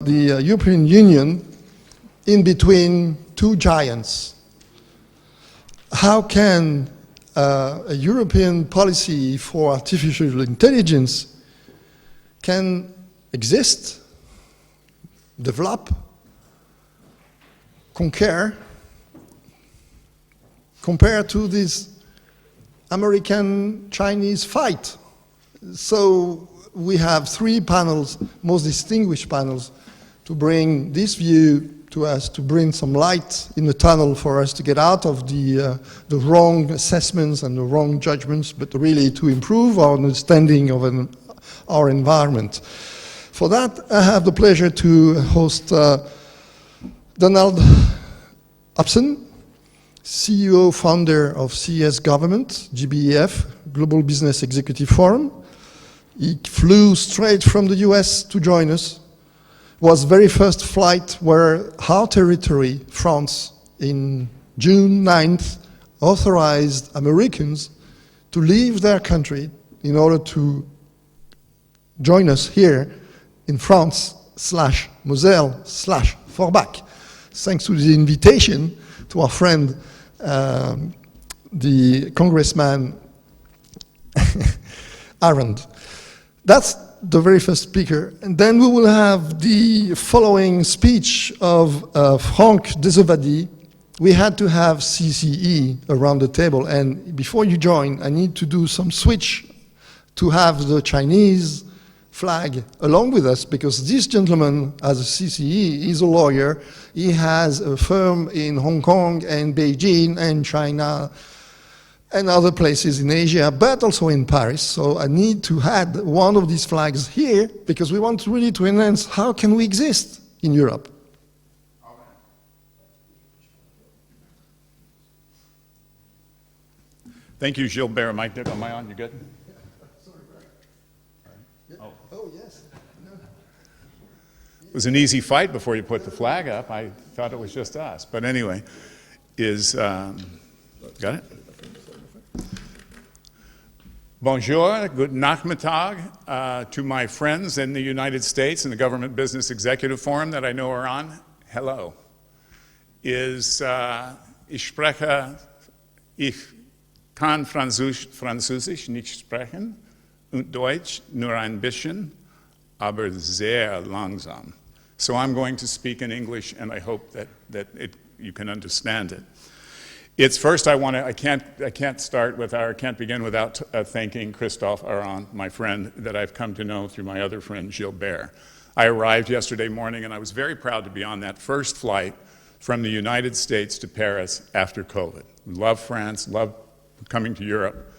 the European Union in between two giants. How can a European policy for artificial intelligence can exist, develop, compare to this American-Chinese fight? So we have three panels, most distinguished panels, to bring this view to us, to bring some light in the tunnel for us to get out of the wrong assessments and the wrong judgments, but really to improve our understanding of our environment. For that, I have the pleasure to host Donald Upson, CEO, founder of CES Government, GBEF, Global Business Executive Forum. He flew straight from the US to join us. Was very first flight where our territory, France, in June 9th, authorized Americans to leave their country in order to join us here in France / Moselle / Forbach. Thanks to the invitation to our friend, the Congressman Arend. That's the very first speaker. And then we will have the following speech of Franck Desovady. We had to have CCE around the table. And before you join, I need to do some switch to have the Chinese flag along with us, because this gentleman, as a CCE, is a lawyer. He has a firm in Hong Kong and Beijing and China and other places in Asia, but also in Paris. So I need to add one of these flags here, because we want really to enhance how can we exist in Europe. Thank you, Gilbert. Am I on? You good? Oh, yes. No. It was an easy fight before you put the flag up. I thought it was just us. But anyway, got it? Bonjour, good Nachmittag to my friends in the United States and the Government Business Executive Forum that I know are on. Hello. Ich kann Französisch nicht sprechen und Deutsch nur ein bisschen, aber sehr langsam. So I'm going to speak in English, and I hope that you can understand it. It's first I can't begin without thanking Christophe Aron, my friend that I've come to know through my other friend Gilbert. I arrived yesterday morning, and I was very proud to be on that first flight from the United States to Paris after COVID. Love France, love coming to Europe.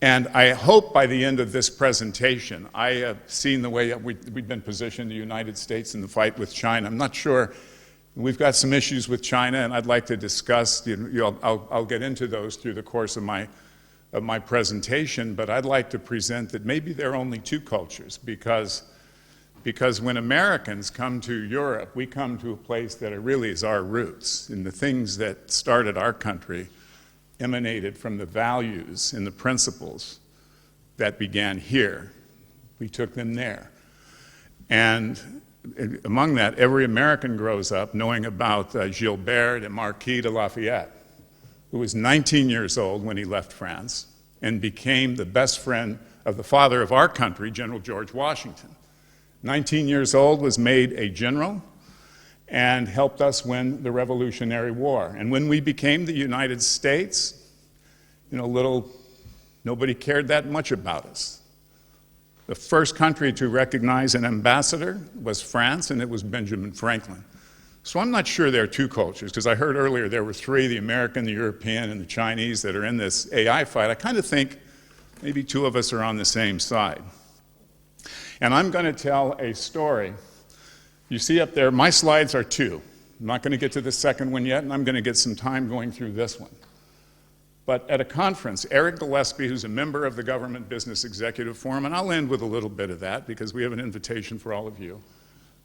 And I hope by the end of this presentation, I have seen the way we've been positioned, the United States, in the fight with China. I'm not sure. We've got some issues with China, and I'd like to discuss. I'll get into those through the course of my presentation. But I'd like to present that maybe there are only two cultures, because when Americans come to Europe, we come to a place that really is our roots, and the things that started our country emanated from the values and the principles that began here. We took them there, and among that, every American grows up knowing about Gilbert de Marquis de Lafayette, who was 19 years old when he left France and became the best friend of the father of our country, General George Washington. 19 years old, was made a general and helped us win the Revolutionary War. And when we became the United States, nobody cared that much about us. The first country to recognize an ambassador was France, and it was Benjamin Franklin. So I'm not sure there are two cultures, because I heard earlier there were three, the American, the European, and the Chinese, that are in this AI fight. I kind of think maybe two of us are on the same side. And I'm going to tell a story. You see up there, my slides are two. I'm not going to get to the second one yet, and I'm going to get some time going through this one. But at a conference, Eric Gillespie, who's a member of the Government Business Executive Forum, and I'll end with a little bit of that because we have an invitation for all of you,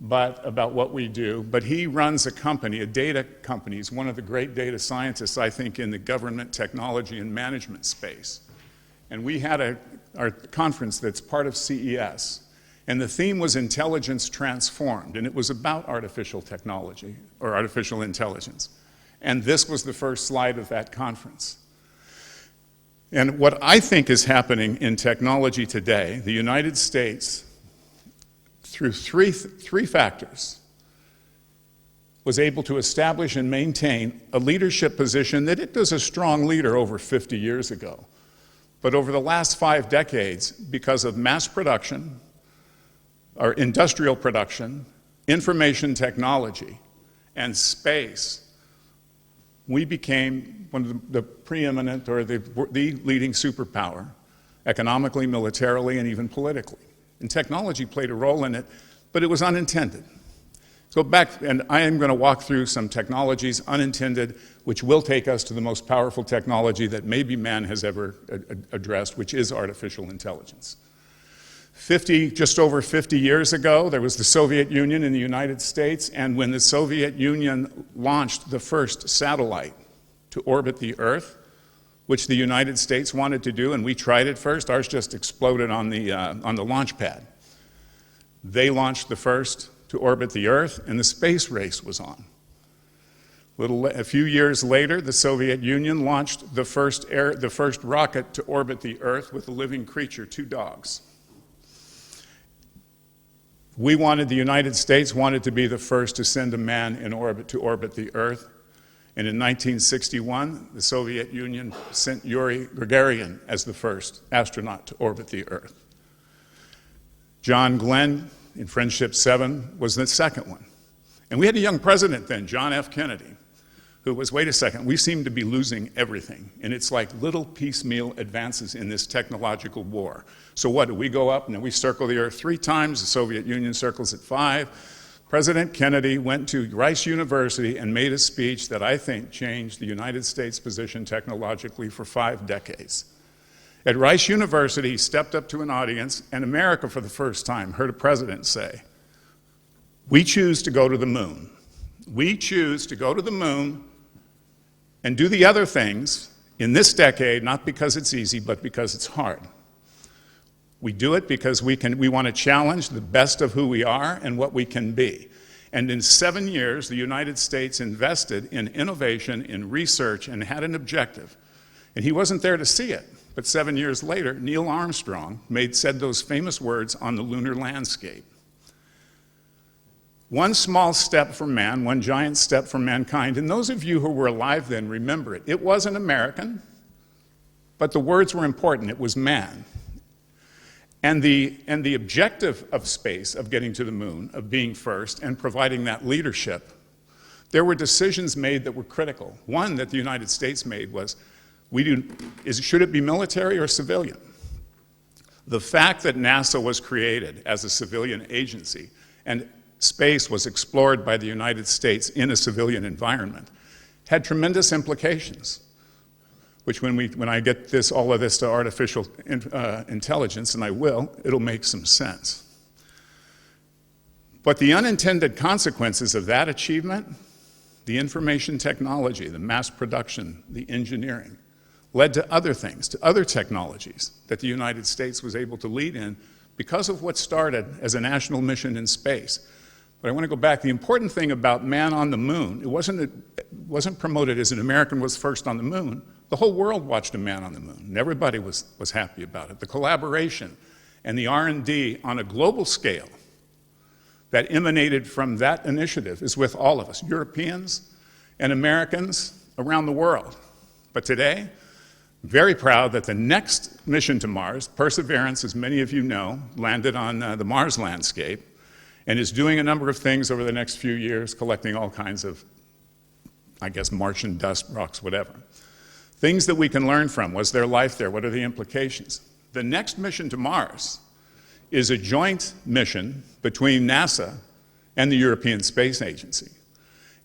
but about what we do. But he runs a company, a data company. He's one of the great data scientists, I think, in the government technology and management space. And we had our conference that's part of CES. And the theme was Intelligence Transformed, and it was about artificial technology, or artificial intelligence. And this was the first slide of that conference. And what I think is happening in technology today, the United States, through three factors, was able to establish and maintain a leadership position that it was a strong leader over 50 years ago. But over the last 5 decades, because of mass production, or industrial production, information technology, and space, we became one of the preeminent, or the leading superpower, economically, militarily, and even politically. And technology played a role in it, but it was unintended. So back, and I am going to walk through some technologies unintended, which will take us to the most powerful technology that maybe man has ever addressed, which is artificial intelligence. Just over 50 years ago, there was the Soviet Union and the United States, and when the Soviet Union launched the first satellite to orbit the Earth, which the United States wanted to do, and we tried it first, ours just exploded on the launch pad. They launched the first to orbit the Earth, and the space race was on. A few years later, the Soviet Union launched the first rocket to orbit the Earth with a living creature, 2 dogs. The United States wanted to be the first to send a man in orbit to orbit the Earth. And in 1961, the Soviet Union sent Yuri Gagarin as the first astronaut to orbit the Earth. John Glenn, in Friendship 7, was the second one. And we had a young president then, John F. Kennedy, who was, wait a second, we seem to be losing everything. And it's like little piecemeal advances in this technological war. So what, do we go up and then we circle the Earth 3 times, the Soviet Union circles it 5. President Kennedy went to Rice University and made a speech that I think changed the United States position technologically for 5 decades. At Rice University, he stepped up to an audience, and America, for the first time, heard a president say, "We choose to go to the moon. We choose to go to the moon and do the other things in this decade, not because it's easy, but because it's hard. We do it because we want to challenge the best of who we are and what we can be." And in 7 years, the United States invested in innovation, in research, and had an objective. And he wasn't there to see it. But 7 years later, Neil Armstrong said those famous words on the lunar landscape. One small step for man, one giant step for mankind. And those of you who were alive then remember it. It wasn't American, but the words were important. It was man. And the objective of space, of getting to the moon, of being first and providing that leadership, there were decisions made that were critical. One that the United States made was, should it be military or civilian? The fact that NASA was created as a civilian agency and space was explored by the United States in a civilian environment had tremendous implications, which when I get all of this to artificial intelligence, and I will, it'll make some sense. But the unintended consequences of that achievement, the information technology, the mass production, the engineering, led to other things, to other technologies that the United States was able to lead in because of what started as a national mission in space. But I want to go back. The important thing about man on the moon, it wasn't promoted as an American was first on the moon. The whole world watched a man on the moon, and everybody was happy about it. The collaboration and the R&D on a global scale that emanated from that initiative is with all of us, Europeans and Americans around the world. But today, very proud that the next mission to Mars, Perseverance, as many of you know, landed on the Mars landscape and is doing a number of things over the next few years, collecting all kinds of, I guess, Martian dust, rocks, whatever. Things that we can learn from. Was there life there? What are the implications? The next mission to Mars is a joint mission between NASA and the European Space Agency.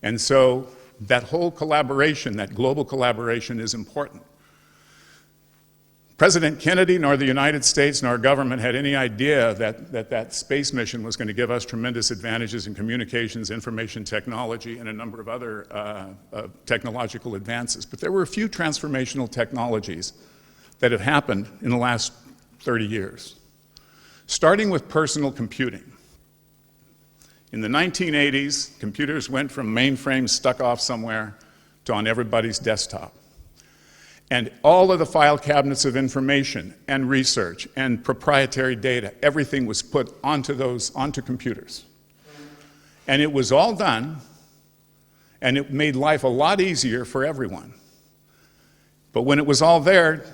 And so that whole collaboration, that global collaboration is important. President Kennedy nor the United States nor our government had any idea that space mission was going to give us tremendous advantages in communications, information technology, and a number of other technological advances. But there were a few transformational technologies that have happened in the last 30 years. starting with personal computing. In the 1980s, computers went from mainframes stuck off somewhere to on everybody's desktop. And all of the file cabinets of information and research and proprietary data, everything was put onto computers. And it was all done, and it made life a lot easier for everyone. But when it was all there,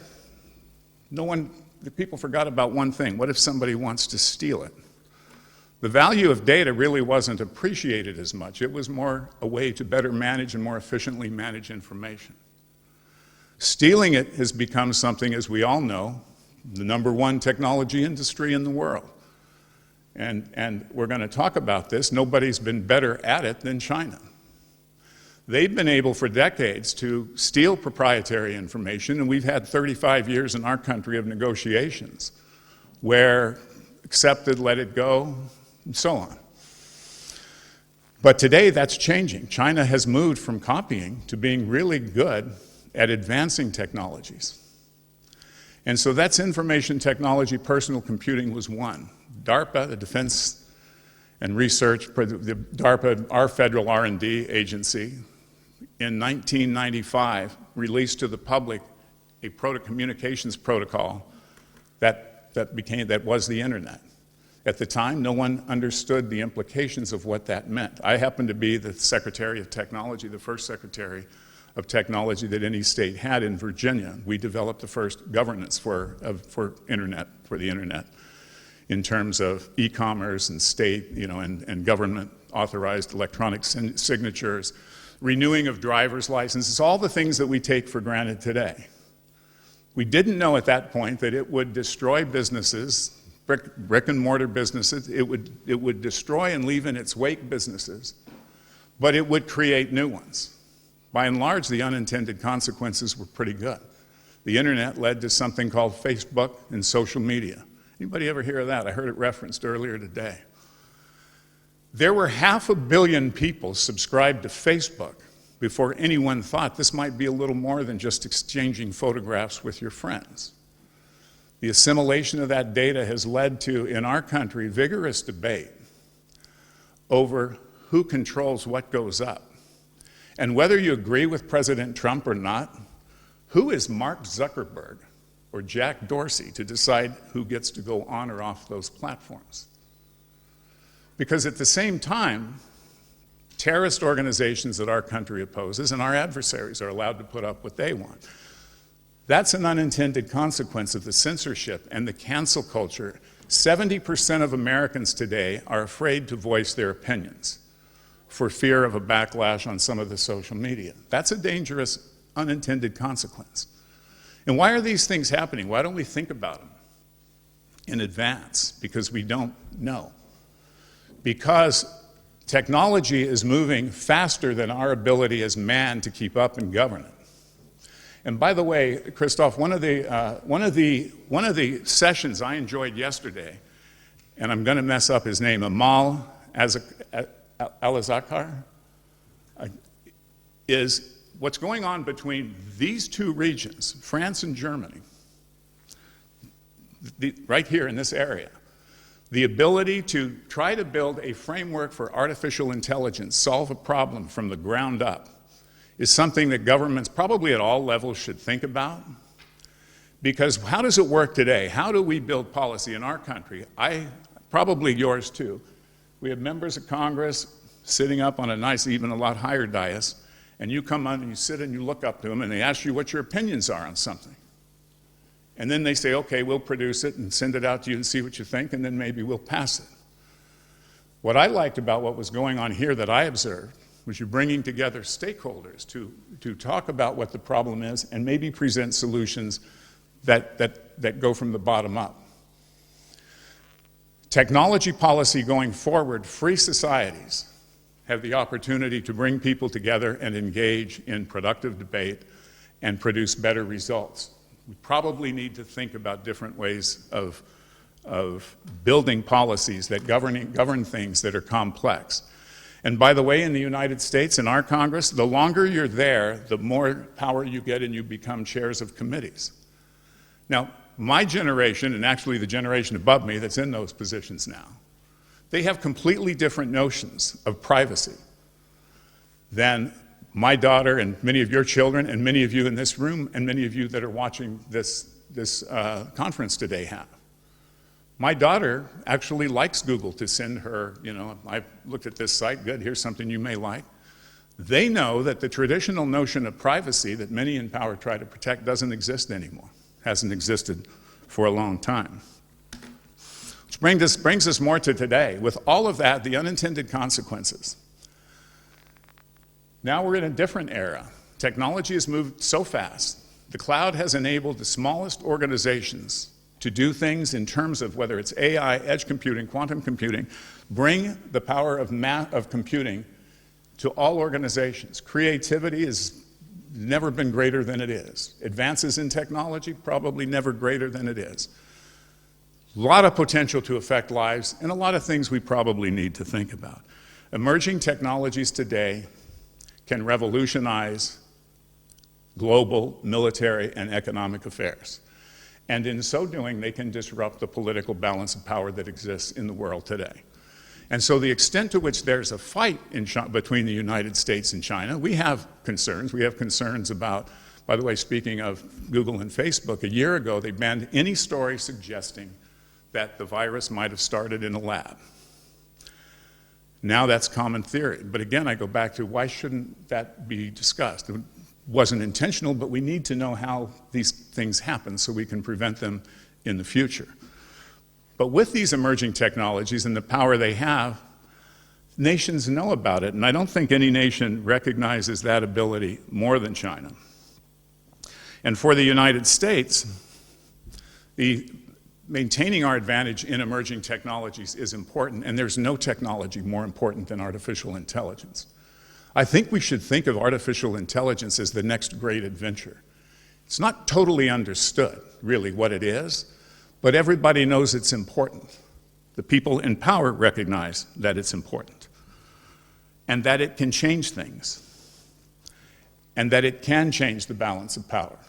the people forgot about one thing. What if somebody wants to steal it? The value of data really wasn't appreciated as much. It was more a way to better manage and more efficiently manage information. Stealing it has become something, as we all know, the #1 technology industry in the world. And we're going to talk about this. Nobody's been better at it than China. They've been able for decades to steal proprietary information, and we've had 35 years in our country of negotiations where accepted, let it go, and so on. But today that's changing. China has moved from copying to being really good at advancing technologies. And so that's information technology. Personal computing was one. DARPA, the Defense and Research, the DARPA, our federal R&D agency, in 1995 released to the public a communications protocol that was the internet. At the time, no one understood the implications of what that meant. I happened to be the Secretary of Technology, the first Secretary of Technology that any state had in Virginia. We developed the first governance for the internet in terms of e-commerce and state, and government authorized electronic signatures, renewing of driver's licenses, all the things that we take for granted today. We didn't know at that point that it would destroy businesses, brick and mortar businesses. It would destroy and leave in its wake businesses, but it would create new ones. By and large, the unintended consequences were pretty good. The internet led to something called Facebook and social media. Anybody ever hear of that? I heard it referenced earlier today. There were 500 million people subscribed to Facebook before anyone thought this might be a little more than just exchanging photographs with your friends. The assimilation of that data has led to, in our country, vigorous debate over who controls what goes up. And whether you agree with President Trump or not, who is Mark Zuckerberg or Jack Dorsey to decide who gets to go on or off those platforms? Because at the same time, terrorist organizations that our country opposes and our adversaries are allowed to put up what they want. That's an unintended consequence of the censorship and the cancel culture. 70% of Americans today are afraid to voice their opinions for fear of a backlash on some of the social media. That's a dangerous unintended consequence. And why are these things happening? Why don't we think about them in advance? Because we don't know. Because technology is moving faster than our ability as man to keep up and govern it. And by the way, Christoph, one of the sessions I enjoyed yesterday, and I'm going to mess up his name, Amal Al-Azhar, is what's going on between these two regions, France and Germany, right here in this area. The ability to try to build a framework for artificial intelligence, solve a problem from the ground up, is something that governments probably at all levels should think about. Because how does it work today? How do we build policy in our country? Probably yours too. We have members of Congress sitting up on a nice, even a lot higher dais, and you come on and you sit and you look up to them and they ask you what your opinions are on something. And then they say, okay, we'll produce it and send it out to you and see what you think, and then maybe we'll pass it. What I liked about what was going on here that I observed was you're bringing together stakeholders to talk about what the problem is and maybe present solutions that go from the bottom up. Technology policy going forward, free societies have the opportunity to bring people together and engage in productive debate and produce better results. We probably need to think about different ways of building policies that govern things that are complex. And by the way, in the United States, in our Congress, the longer you're there, the more power you get and you become chairs of committees. Now, my generation, and actually the generation above me that's in those positions now, they have completely different notions of privacy than my daughter and many of your children and many of you in this room and many of you that are watching this conference today have. My daughter actually likes Google to send her, I looked at this site, good, here's something you may like. They know that the traditional notion of privacy that many in power try to protect doesn't exist anymore, hasn't existed for a long time. Which brings us more to today. With all of that, the unintended consequences. Now we're in a different era. Technology has moved so fast. The cloud has enabled the smallest organizations to do things in terms of whether it's AI, edge computing, quantum computing, bring the power of computing to all organizations. Creativity has never been greater than it is. Advances in technology, probably never greater than it is. A lot of potential to affect lives and a lot of things we probably need to think about. Emerging technologies today can revolutionize global military and economic affairs. And in so doing, they can disrupt the political balance of power that exists in the world today. And so the extent to which there's a fight between the United States and China, we have concerns. We have concerns about, by the way, speaking of Google and Facebook, a year ago they banned any story suggesting that the virus might have started in a lab. Now that's common theory. But again, I go back to why shouldn't that be discussed? It wasn't intentional, but we need to know how these things happen so we can prevent them in the future. But with these emerging technologies and the power they have, nations know about it, and I don't think any nation recognizes that ability more than China. And for the United States, maintaining our advantage in emerging technologies is important, and there's no technology more important than artificial intelligence. I think we should think of artificial intelligence as the next great adventure. It's not totally understood, really, what it is, but everybody knows it's important. The people in power recognize that it's important, and that it can change things, and that it can change the balance of power.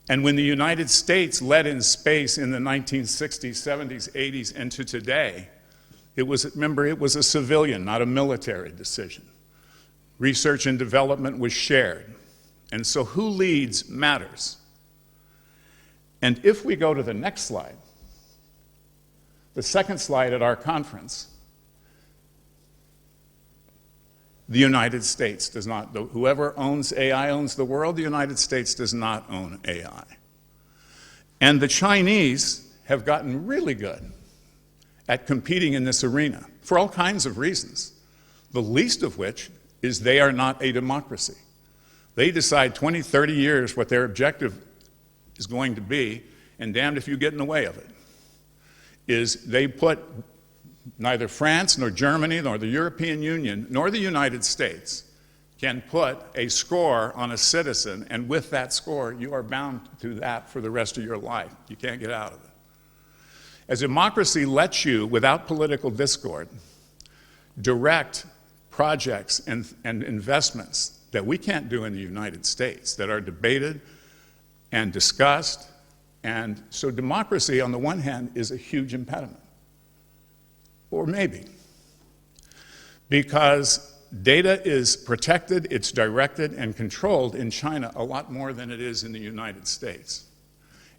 And when the United States led in space in the 1960s, 70s, 80s, and to today, it was a civilian, not a military decision. Research and development was shared. And so who leads matters. And if we go to the next slide, the second slide at our conference, the United States does not, whoever owns AI owns the world, the United States does not own AI. And the Chinese have gotten really good at competing in this arena for all kinds of reasons, the least of which is they are not a democracy. They decide 20, 30 years what their objective is going to be, and damned if you get in the way of it, is they put neither France, nor Germany, nor the European Union, nor the United States can put a score on a citizen, and with that score, you are bound to that for the rest of your life. You can't get out of it. As democracy lets you, without political discord, direct projects and investments that we can't do in the United States, that are debated and discussed, and so democracy, on the one hand, is a huge impediment. Or maybe. Because data is protected, it's directed and controlled in China a lot more than it is in the United States.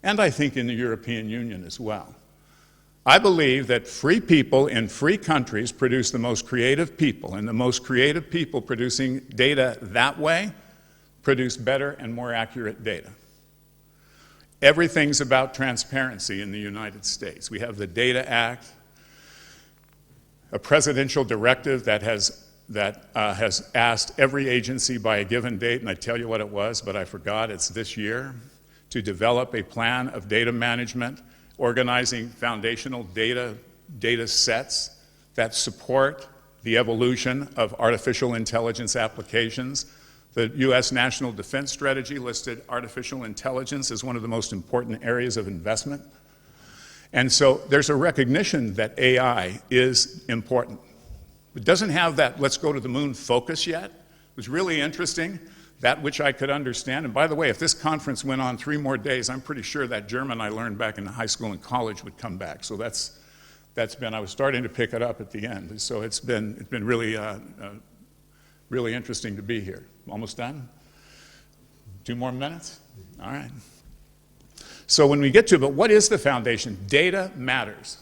And I think in the European Union as well. I believe that free people in free countries produce the most creative people, and the most creative people producing data that way produce better and more accurate data. Everything's about transparency in the United States. We have the Data Act, a presidential directive that has asked every agency by a given date, and I tell you what it was, but I forgot, it's this year, to develop a plan of data management, organizing foundational data sets that support the evolution of artificial intelligence applications. The U.S. National Defense Strategy listed artificial intelligence as one of the most important areas of investment. And so there's a recognition that AI is important. It doesn't have that let's go to the moon focus yet. It was really interesting that which I could understand. And by the way, if this conference went on 3 more days, I'm pretty sure that German I learned back in high school and college would come back. So that's been, I was starting to pick it up at the end. So it's been really, really interesting to be here. Almost done? 2 more minutes? All right. So when we get to it, but what is the foundation? Data matters.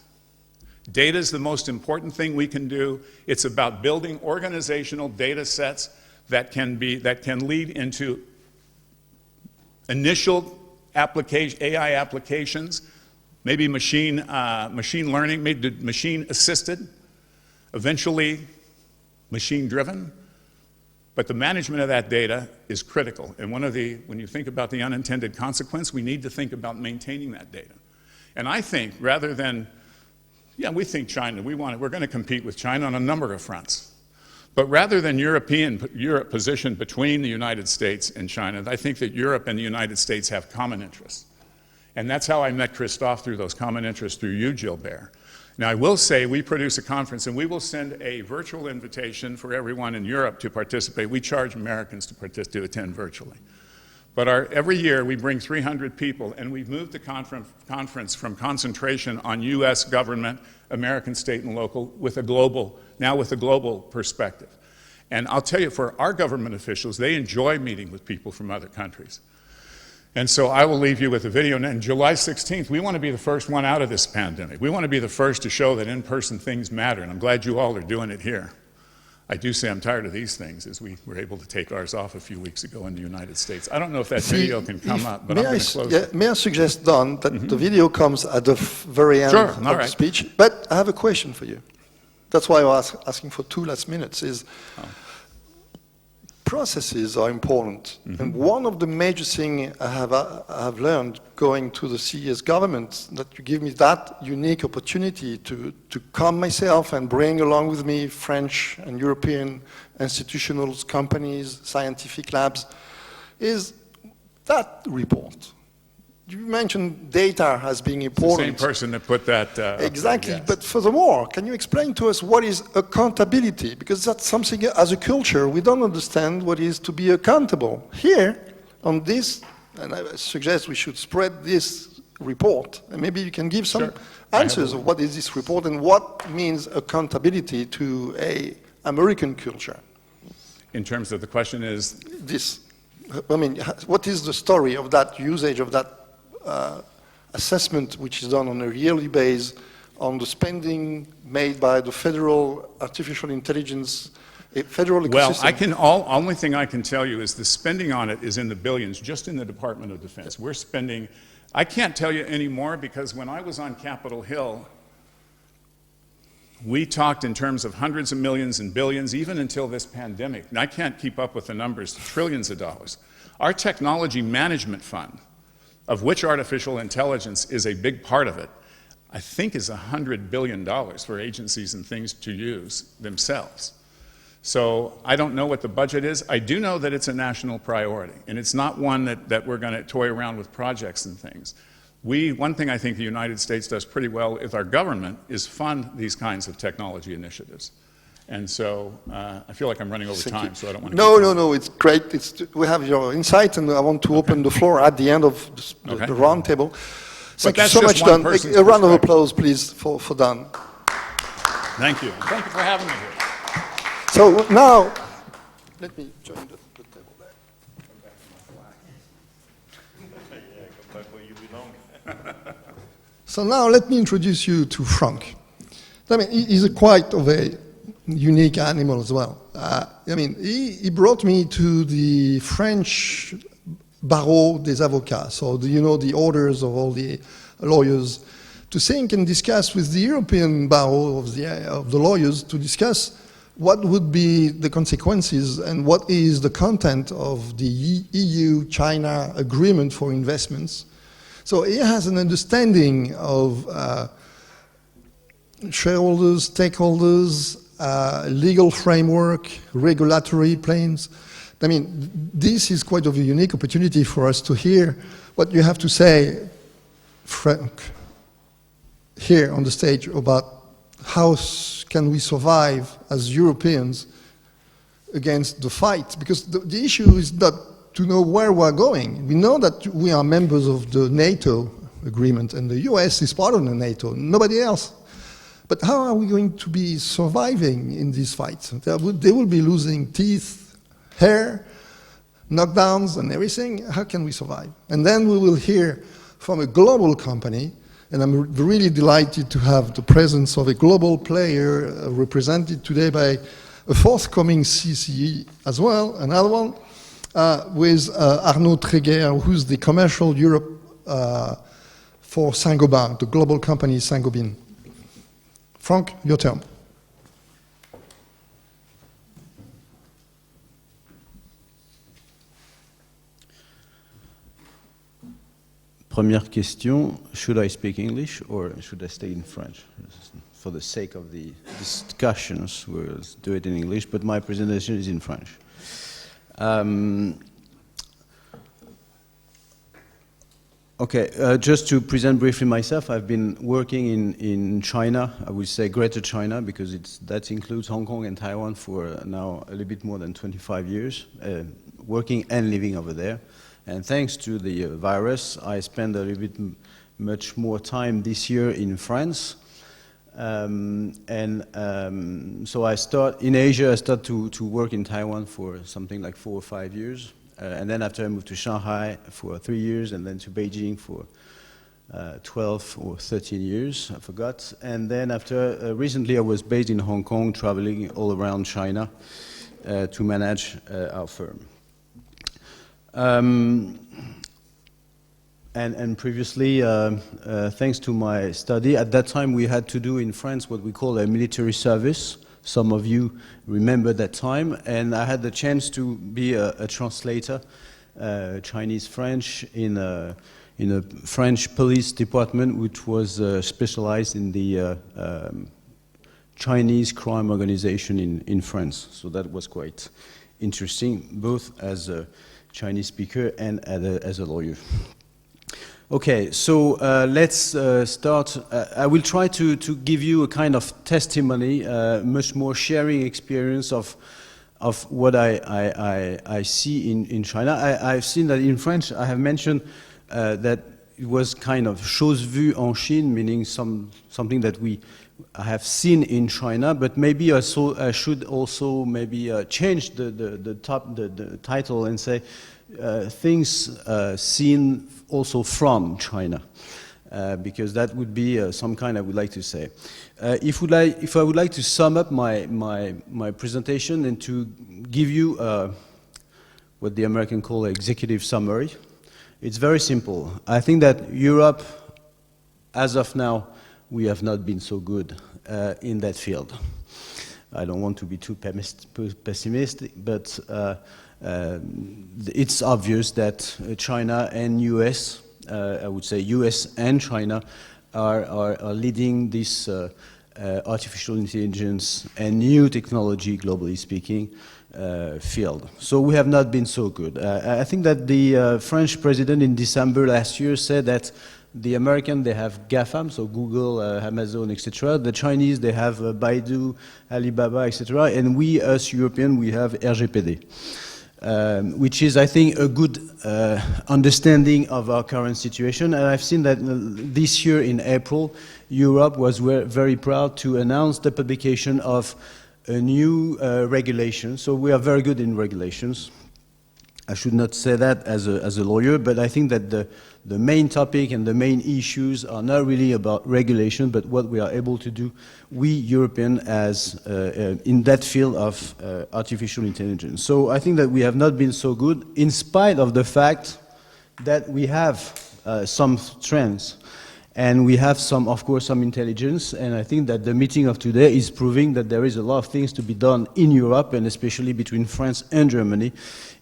Data is the most important thing we can do. It's about building organizational data sets that can lead into initial AI applications, maybe machine learning, maybe machine assisted, eventually machine driven. But the management of that data is critical. And when you think about the unintended consequence, we need to think about maintaining that data. And I think rather than, we think China, we're going to compete with China on a number of fronts. But rather than Europe positioned between the United States and China, I think that Europe and the United States have common interests. And that's how I met Christophe, through those common interests, through you, Gilbert. Now, I will say we produce a conference, and we will send a virtual invitation for everyone in Europe to participate. We charge Americans to attend virtually. But every year we bring 300 people, and we've moved the conference from concentration on U.S. government, American state and local, with a global perspective. And I'll tell you, for our government officials, they enjoy meeting with people from other countries. And so I will leave you with a video. And July 16th, we want to be the first one out of this pandemic. We want to be the first to show that in-person things matter, and I'm glad you all are doing it here. I do say I'm tired of these things, as we were able to take ours off a few weeks ago in the United States. I don't know if that video can come up, but I'm going to close it. May I suggest, Don, that the video comes at the very end of the speech? But I have a question for you. That's why I was asking for 2 last minutes, processes are important. And one of the major things I have learned going to the CES government, that you give me that unique opportunity to come myself and bring along with me French and European institutionals, companies, scientific labs, is that report. You mentioned data as being important. It's the same person that put that. Exactly, yes. But furthermore, can you explain to us what is accountability? Because that's something, as a culture, we don't understand what is to be accountable. Here, on this, and I suggest we should spread this report, and maybe you can give some answers of what is this report and what means accountability to an American culture. In terms of the question is? This. I mean, what is the story of that usage of that assessment, which is done on a yearly basis on the spending made by the federal artificial intelligence, federal ecosystem? Well, only thing I can tell you is the spending on it is in the billions, just in the Department of Defense. We're spending, I can't tell you anymore, because when I was on Capitol Hill, we talked in terms of hundreds of millions and billions, even until this pandemic. And I can't keep up with the numbers, trillions of dollars. Our technology management fund, of which artificial intelligence is a big part of it, I think is $100 billion for agencies and things to use themselves. So I don't know what the budget is. I do know that it's a national priority, and it's not one that we're going to toy around with projects and things. One thing I think the United States does pretty well with our government is fund these kinds of technology initiatives. And so I feel like I'm running over time, so I don't want to... No, it's great. We have your insight, and I want to open the floor at the end of the round table. Thank you so much, Don. A round of applause, please, for Don. Thank you. Thank you for having me here. So now, let me join the table there. Come back where you belong. So now let me introduce you to Frank. I mean, he's quite of a unique animal as well. He brought me to the French Barreau des Avocats, so the orders of all the lawyers, to think and discuss with the European Barreau of the lawyers, to discuss what would be the consequences and what is the content of the EU-China agreement for investments. So he has an understanding of shareholders, stakeholders, legal framework, regulatory plans. I mean, this is quite of a unique opportunity for us to hear what you have to say, Frank, here on the stage about how can we survive as Europeans against the fight, because the issue is not to know where we're going. We know that we are members of the NATO agreement, and the US is part of the NATO, nobody else. But how are we going to be surviving in this fight? They will be losing teeth, hair, knockdowns and everything. How can we survive? And then we will hear from a global company, and I'm really delighted to have the presence of a global player represented today by a forthcoming CCE as well, another one, with Arnaud Tréguer, who's the commercial Europe for Saint-Gobain, the global company Saint-Gobain. Franck, your turn. Première question, should I speak English or should I stay in French? For the sake of the discussions, we'll do it in English, but my presentation is in French. Okay, just to present briefly myself, I've been working in China, I would say Greater China, because that includes Hong Kong and Taiwan for now a little bit more than 25 years, working and living over there. And thanks to the virus, I spent a little bit much more time this year in France. So I start in Asia, I started to work in Taiwan for something like 4 or 5 years. And then after I moved to Shanghai for 3 years, and then to Beijing for 12 or 13 years, I forgot. And then after, recently I was based in Hong Kong, traveling all around China to manage our firm. And previously, thanks to my study, at that time we had to do in France what we call a military service. Some of you remember that time, and I had the chance to be a translator, Chinese-French, in a French police department which was specialized in the Chinese crime organization in France. So that was quite interesting, both as a Chinese speaker and as a lawyer. Okay, so let's start. I will try to give you a kind of testimony, much more sharing experience of what I see in China. I've seen that in French, I have mentioned that it was kind of chose vue en Chine, meaning something that I have seen in China, but maybe I should also maybe change the title and say things seen also from China, because that would be some kind I would like to say. If I would like to sum up my presentation and to give you what the Americans call an executive summary, it's very simple. I think that Europe, as of now, we have not been so good in that field. I don't want to be too pessimistic, but it's obvious that China and US, I would say US and China, are leading this artificial intelligence and new technology, globally speaking, field. So we have not been so good. I think that the French president in December last year said that the American, they have GAFAM, so Google, Amazon, etc. The Chinese, they have Baidu, Alibaba, etc. And we, as European, we have RGPD, which is, I think, a good understanding of our current situation. And I've seen that this year in April, Europe was very proud to announce the publication of a new regulation. So we are very good in regulations. I should not say that as a lawyer, but I think that the main topic and the main issues are not really about regulation, but what we are able to do, we Europeans, as in that field of artificial intelligence. So I think that we have not been so good, in spite of the fact that we have some strengths. And we have of course, some intelligence, and I think that the meeting of today is proving that there is a lot of things to be done in Europe, and especially between France and Germany,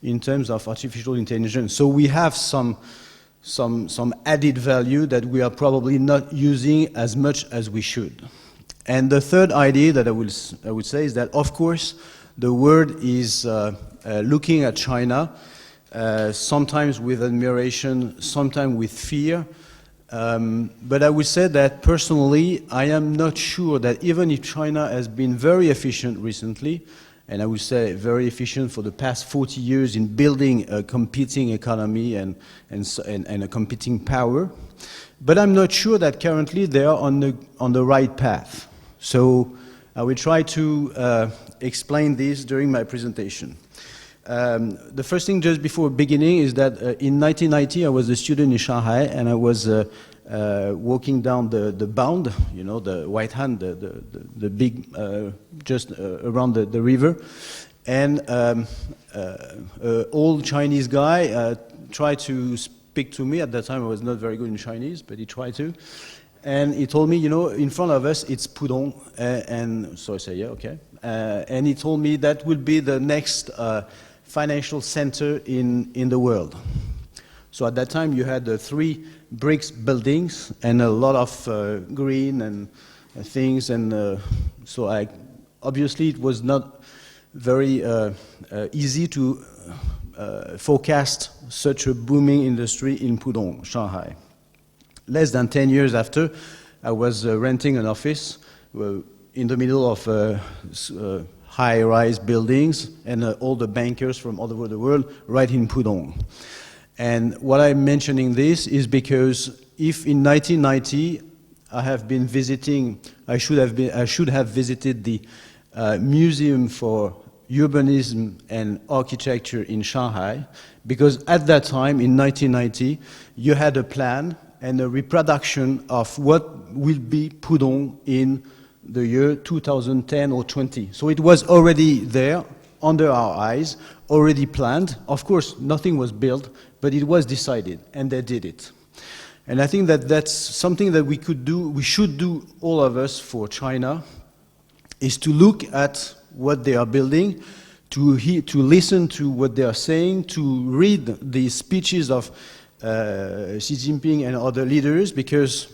in terms of artificial intelligence. So we have some added value that we are probably not using as much as we should. And the third idea that I would say is that, of course, the world is looking at China, sometimes with admiration, sometimes with fear. But I would say that personally, I am not sure that even if China has been very efficient recently, and I would say very efficient for the past 40 years in building a competing economy and a competing power. But I'm not sure that currently they are on the right path. So I will try to explain this during my presentation. The first thing just before beginning is that in 1990 I was a student in Shanghai, and I was walking down the Bound, you know, the White Hand, the big, just around the river, and an old Chinese guy tried to speak to me. At that time I was not very good in Chinese, but he tried to. And he told me, you know, in front of us it's Pudong, and so I said, yeah, okay. And he told me that would be the next financial center in the world. So at that time you had 3 bricks buildings and a lot of green and things, and so obviously it was not very easy to forecast such a booming industry in Pudong, Shanghai. Less than 10 years after, I was renting an office in the middle of high-rise buildings, and all the bankers from all over the world right in Pudong. And what I'm mentioning this is because if in 1990 I should have visited the Museum for Urbanism and Architecture in Shanghai, because at that time in 1990 you had a plan and a reproduction of what will be Pudong in the year 2010 or 20. So it was already there, under our eyes, already planned. Of course, nothing was built, but it was decided, and they did it. And I think that that's something that we could do, we should do, all of us, for China, is to look at what they are building, to listen to what they are saying, to read the speeches of Xi Jinping and other leaders, because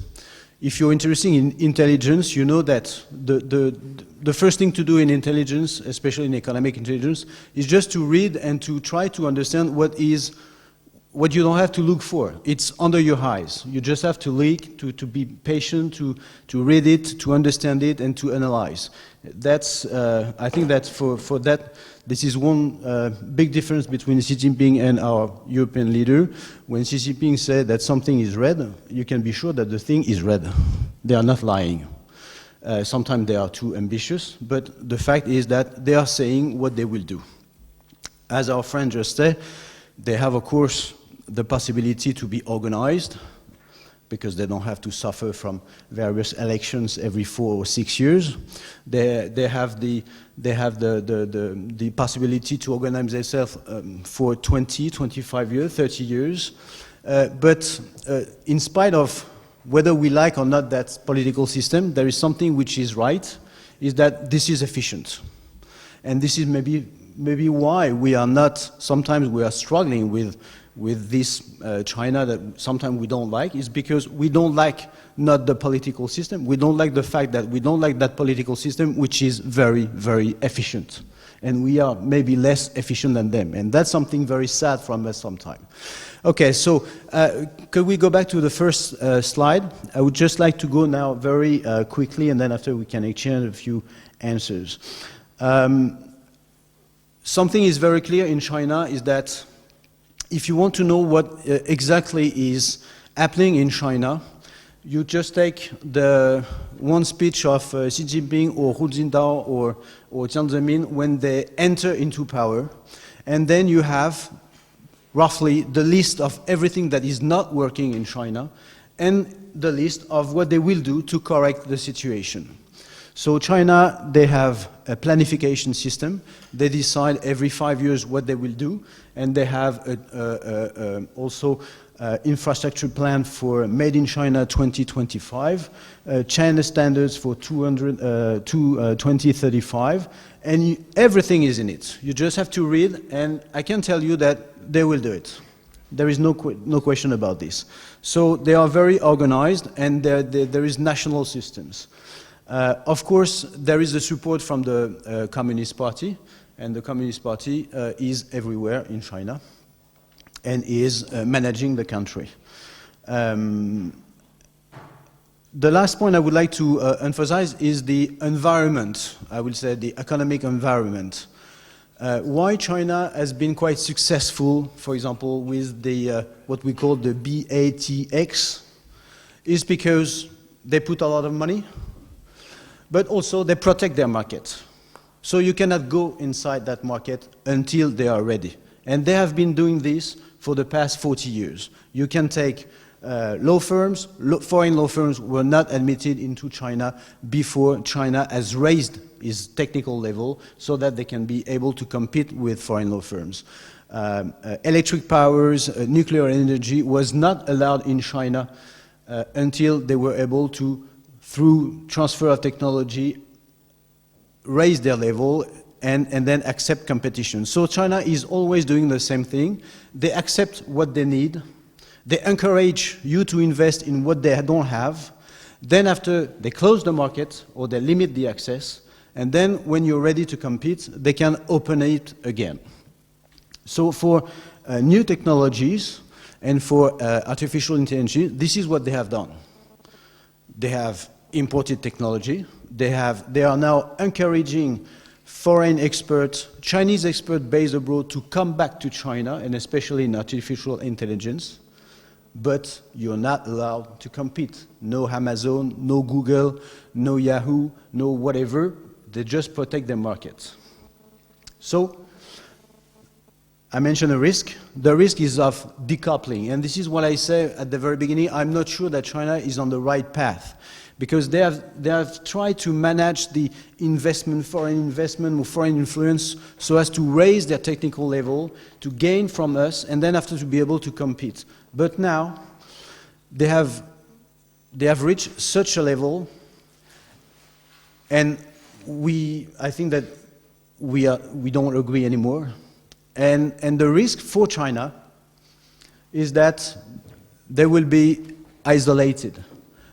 if you're interested in intelligence, you know that the first thing to do in intelligence, especially in economic intelligence, is just to read and to try to understand what you don't have to look for. It's under your eyes. You just have to look, to be patient, to read it, to understand it, and to analyze. That's, I think that for that, this is one big difference between Xi Jinping and our European leader. When Xi Jinping said that something is red, you can be sure that the thing is red. They are not lying. Sometimes they are too ambitious, but the fact is that they are saying what they will do. As our friend just said, they have, of course, the possibility to be organized, because they don't have to suffer from various elections every 4 or 6 years. They have the possibility to organize themselves for 20, 25 years, 30 years. But in spite of whether we like or not that political system, there is something which is right, is that this is efficient. And this is maybe why we are not, sometimes we are struggling with this China that sometimes we don't like, is because we don't like not the political system, we don't like the fact that we don't like that political system which is very, very efficient. And we are maybe less efficient than them. And that's something very sad from us sometimes. Okay, so could we go back to the first slide? I would just like to go now very quickly, and then after we can exchange a few answers. Something is very clear in China is that if you want to know what exactly is happening in China, you just take the one speech of Xi Jinping or Hu Jintao or Jiang Zemin when they enter into power, and then you have roughly the list of everything that is not working in China and the list of what they will do to correct the situation. So China, they have a planification system. They decide every 5 years what they will do, and they have also infrastructure plan for Made in China 2025, China standards for 2035, and everything is in it. You just have to read, and I can tell you that they will do it. There is no question about this. So they are very organized, and there is national systems. Of course, there is the support from the Communist Party, and the Communist Party is everywhere in China and is managing the country. The last point I would like to emphasize is the environment, I would say the economic environment. Why China has been quite successful, for example, with the what we call the BATX, is because they put a lot of money, but also they protect their market. So you cannot go inside that market until they are ready. And they have been doing this for the past 40 years. You can take law firms, foreign law firms were not admitted into China before China has raised its technical level so that they can be able to compete with foreign law firms. Electric powers, nuclear energy was not allowed in China until they were able to, through transfer of technology, raise their level and then accept competition. So China is always doing the same thing. They accept what they need. They encourage you to invest in what they don't have. Then after, they close the market or they limit the access. And then when you're ready to compete, they can open it again. So for new technologies and for artificial intelligence, this is what they have done. They have imported technology. They are now encouraging foreign experts, Chinese experts based abroad, to come back to China, and especially in artificial intelligence. But you're not allowed to compete. No Amazon, no Google, no Yahoo, no whatever. They just protect their markets. So I mentioned a risk. The risk is of decoupling. And this is what I said at the very beginning. I'm not sure that China is on the right path, because they have tried to manage the investment, or foreign influence, so as to raise their technical level, to gain from us, and then after to be able to compete. But now they have reached such a level, and I think that we don't agree anymore. And the risk for China is that they will be isolated.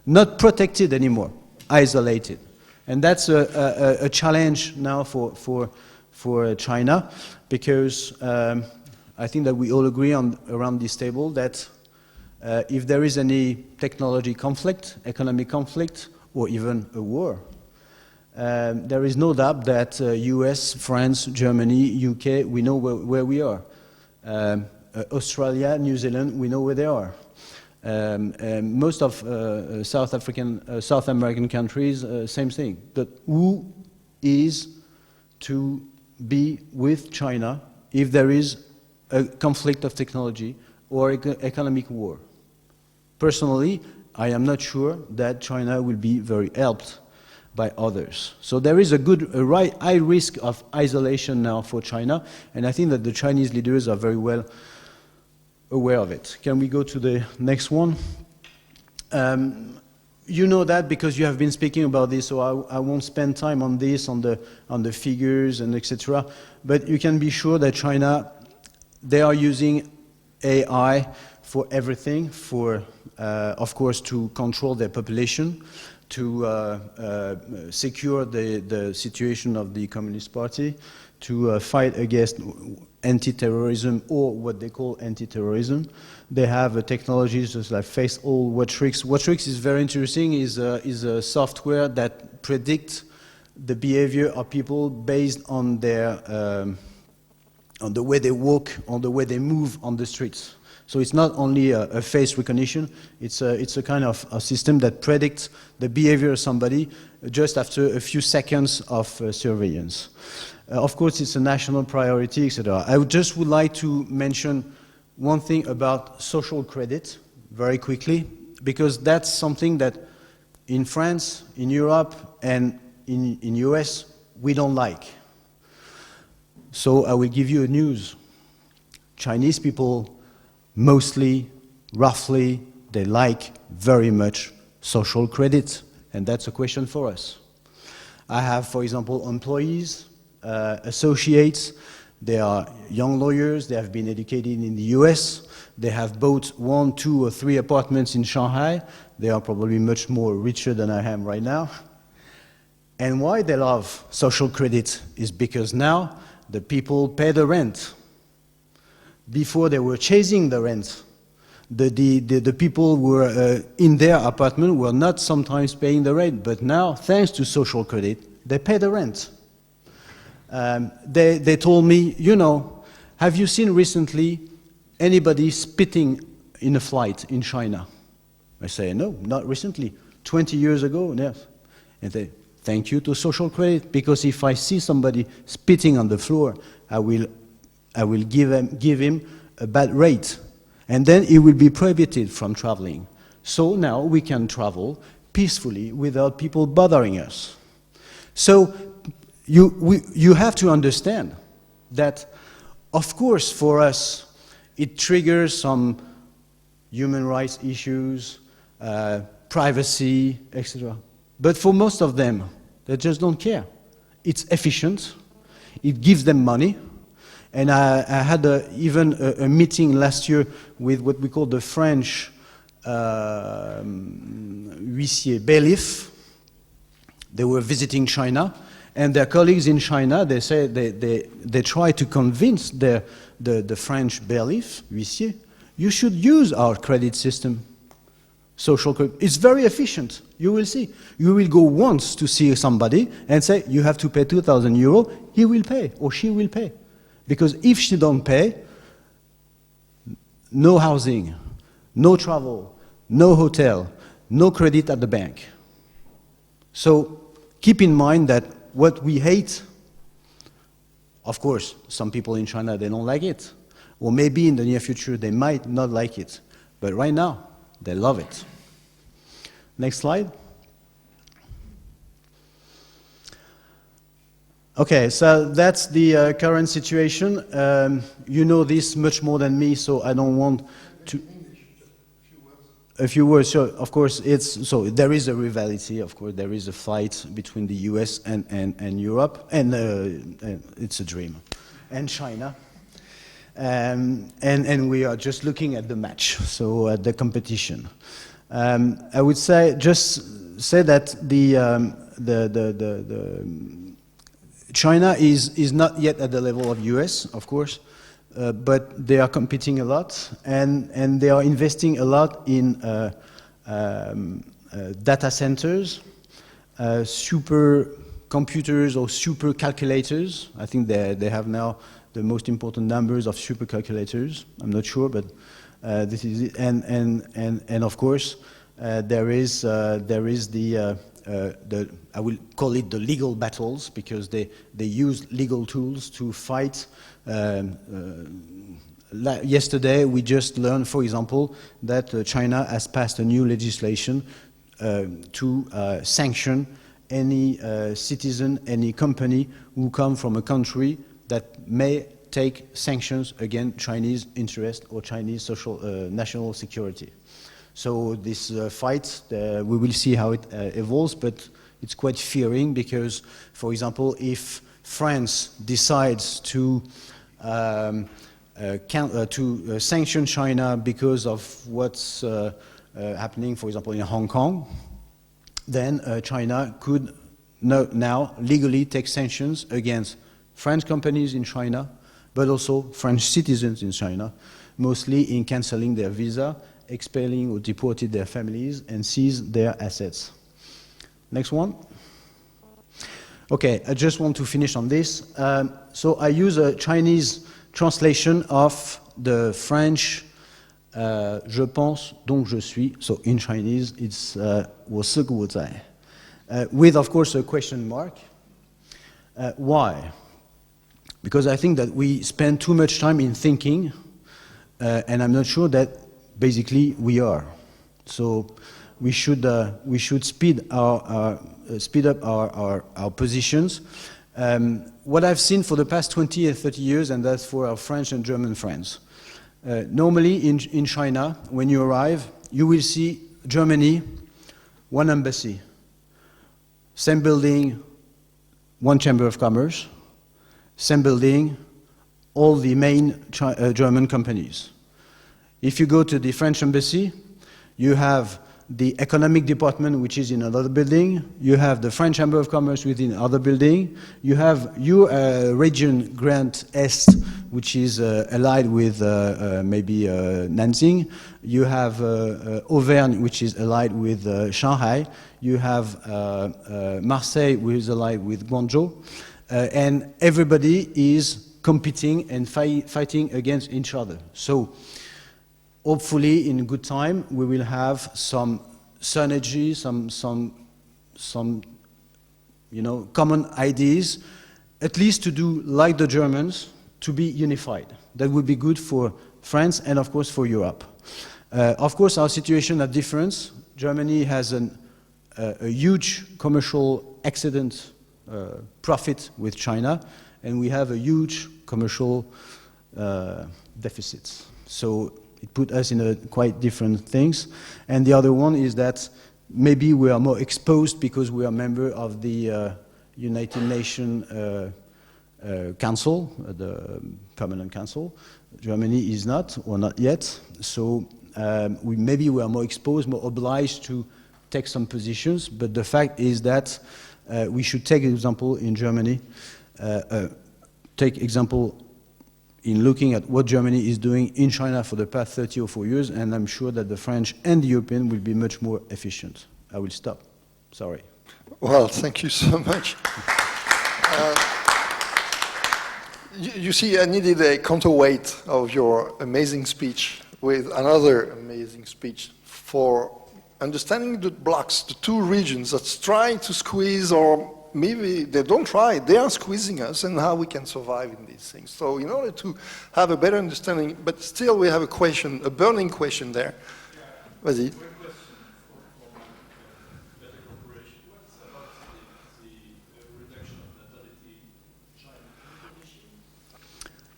Not protected anymore, isolated. And that's a challenge now for China, because I think that we all agree around this table that if there is any technology conflict, economic conflict, or even a war, there is no doubt that US, France, Germany, UK, we know where we are. Australia, New Zealand, we know where they are. Most of South American countries, same thing. But who is to be with China if there is a conflict of technology or economic war? Personally, I am not sure that China will be very helped by others. So there is a high risk of isolation now for China, and I think that the Chinese leaders are very well aware of it. Can we go to the next one? You know that because you have been speaking about this, so I won't spend time on this, on the figures and etc. But you can be sure that China, they are using AI for everything, for of course to control their population, to secure the situation of the Communist Party, to fight against anti-terrorism, or what they call anti-terrorism. They have technologies just like face all Wattrix. Wattrix is very interesting, is a software that predicts the behavior of people based on their on the way they walk, on the way they move on the streets. So it's not only a face recognition, it's a kind of a system that predicts the behavior of somebody just after a few seconds of surveillance. Of course, it's a national priority, etc. I would like to mention one thing about social credit very quickly, because that's something that in France, in Europe, and in US, we don't like. So I will give you a news. Chinese people, mostly, roughly, they like very much social credit, and that's a question for us. I have, for example, employees, associates. They are young lawyers. They have been educated in the US. They have bought 1, 2, or 3 apartments in Shanghai. They are probably much more richer than I am right now. And why they love social credit is because now the people pay the rent. Before they were chasing the rent. The people who were in their apartment were not sometimes paying the rent, but now, thanks to social credit, they pay the rent. They told me, you know, have you seen recently anybody spitting in a flight in China? I say, no, not recently. 20 years ago, yes. And they, thank you to social credit, because if I see somebody spitting on the floor, I will give him a bad rate. And then he will be prohibited from traveling. So now we can travel peacefully without people bothering us. So you have to understand that, of course, for us, it triggers some human rights issues, privacy, etc. But for most of them, they just don't care. It's efficient. It gives them money. And I had even a meeting last year with what we call the French huissier bailiff. They were visiting China, and their colleagues in China, they say they try to convince the French bailiff, huissier, you should use our credit system, social credit. It's very efficient. You will see. You will go once to see somebody and say, you have to pay 2,000 euro. He will pay, or she will pay. Because if she don't pay, no housing, no travel, no hotel, no credit at the bank. So keep in mind that what we hate, of course, some people in China, they don't like it. Or maybe in the near future, they might not like it. But right now, they love it. Next slide. Okay, so that's the current situation. You know this much more than me, so I don't want to... A few words. So, of course, there is a rivalry. Of course, there is a fight between the US and Europe, and it's a dream, and China. And we are just looking at the match, so at the competition. I would say that China is not yet at the level of US, of course. But they are competing a lot, and they are investing a lot in data centers, super computers or super calculators. I think they have now the most important numbers of super calculators. I'm not sure, but this is it. And of course, there is the I will call it the legal battles, because they use legal tools to fight. Yesterday, we just learned, for example, that China has passed a new legislation to sanction any citizen, any company who come from a country that may take sanctions against Chinese interest or Chinese social national security. So this fight, we will see how it evolves, but it's quite fearing, because, for example, if France decides to sanction China because of what's happening, for example, in Hong Kong, then China could now legally take sanctions against French companies in China, but also French citizens in China, mostly in cancelling their visa, expelling or deporting their families, and seize their assets. Next one. Okay, I just want to finish on this. So I use a Chinese translation of the French je pense, donc je suis. So in Chinese, it's 我是个我在, with, of course, a question mark. Why? Because I think that we spend too much time in thinking, and I'm not sure that basically we are. So we should speed up our positions. What I've seen for the past 20 and 30 years, and that's for our French and German friends. Normally in China, when you arrive, you will see Germany, one embassy, same building, one chamber of commerce, same building, all the main German companies. If you go to the French embassy, you have the economic department, which is in another building. You have the French Chamber of Commerce within another building. You have your region Grand Est, which is allied with maybe Nanjing. You have Auvergne, which is allied with Shanghai. You have Marseille, which is allied with Guangzhou. and everybody is competing and fighting against each other. So hopefully in good time we will have some synergy, some common ideas, at least to do like the Germans, to be unified. That would be good for France and of course for Europe. Of course our situation is different. Germany has a huge commercial excellent profit with China, and we have a huge commercial deficit. So it put us in a quite different things. And the other one is that maybe we are more exposed because we are member of the United Nations Council, the Permanent Council. Germany is not, or not yet. So maybe we are more exposed, more obliged to take some positions. But the fact is that we should take example in Germany, take example in looking at what Germany is doing in China for the past 30 or 40 years, and I'm sure that the French and the European will be much more efficient. I will stop. Sorry. Well, thank you so much. You see, I needed a counterweight of your amazing speech with another amazing speech for understanding the blocks, the two regions that's trying to squeeze, or maybe they don't try, they are squeezing us, and how we can survive in these things. So in order to have a better understanding, but still we have a question, a burning question there. Vas-y.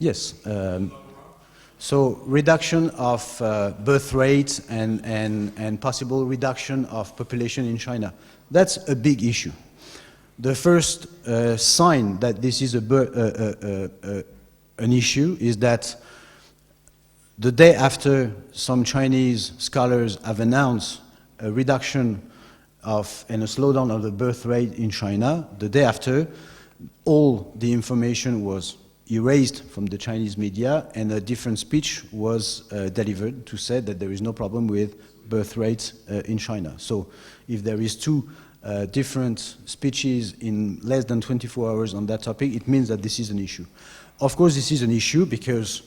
Yes. So reduction of birth rate and possible reduction of population in China. That's a big issue. The first sign that this is an issue is that the day after some Chinese scholars have announced a reduction of and a slowdown of the birth rate in China, the day after, all the information was erased from the Chinese media, and a different speech was delivered to say that there is no problem with birth rates in China. So if there is two different speeches in less than 24 hours on that topic, it means that this is an issue. Of course, this is an issue because,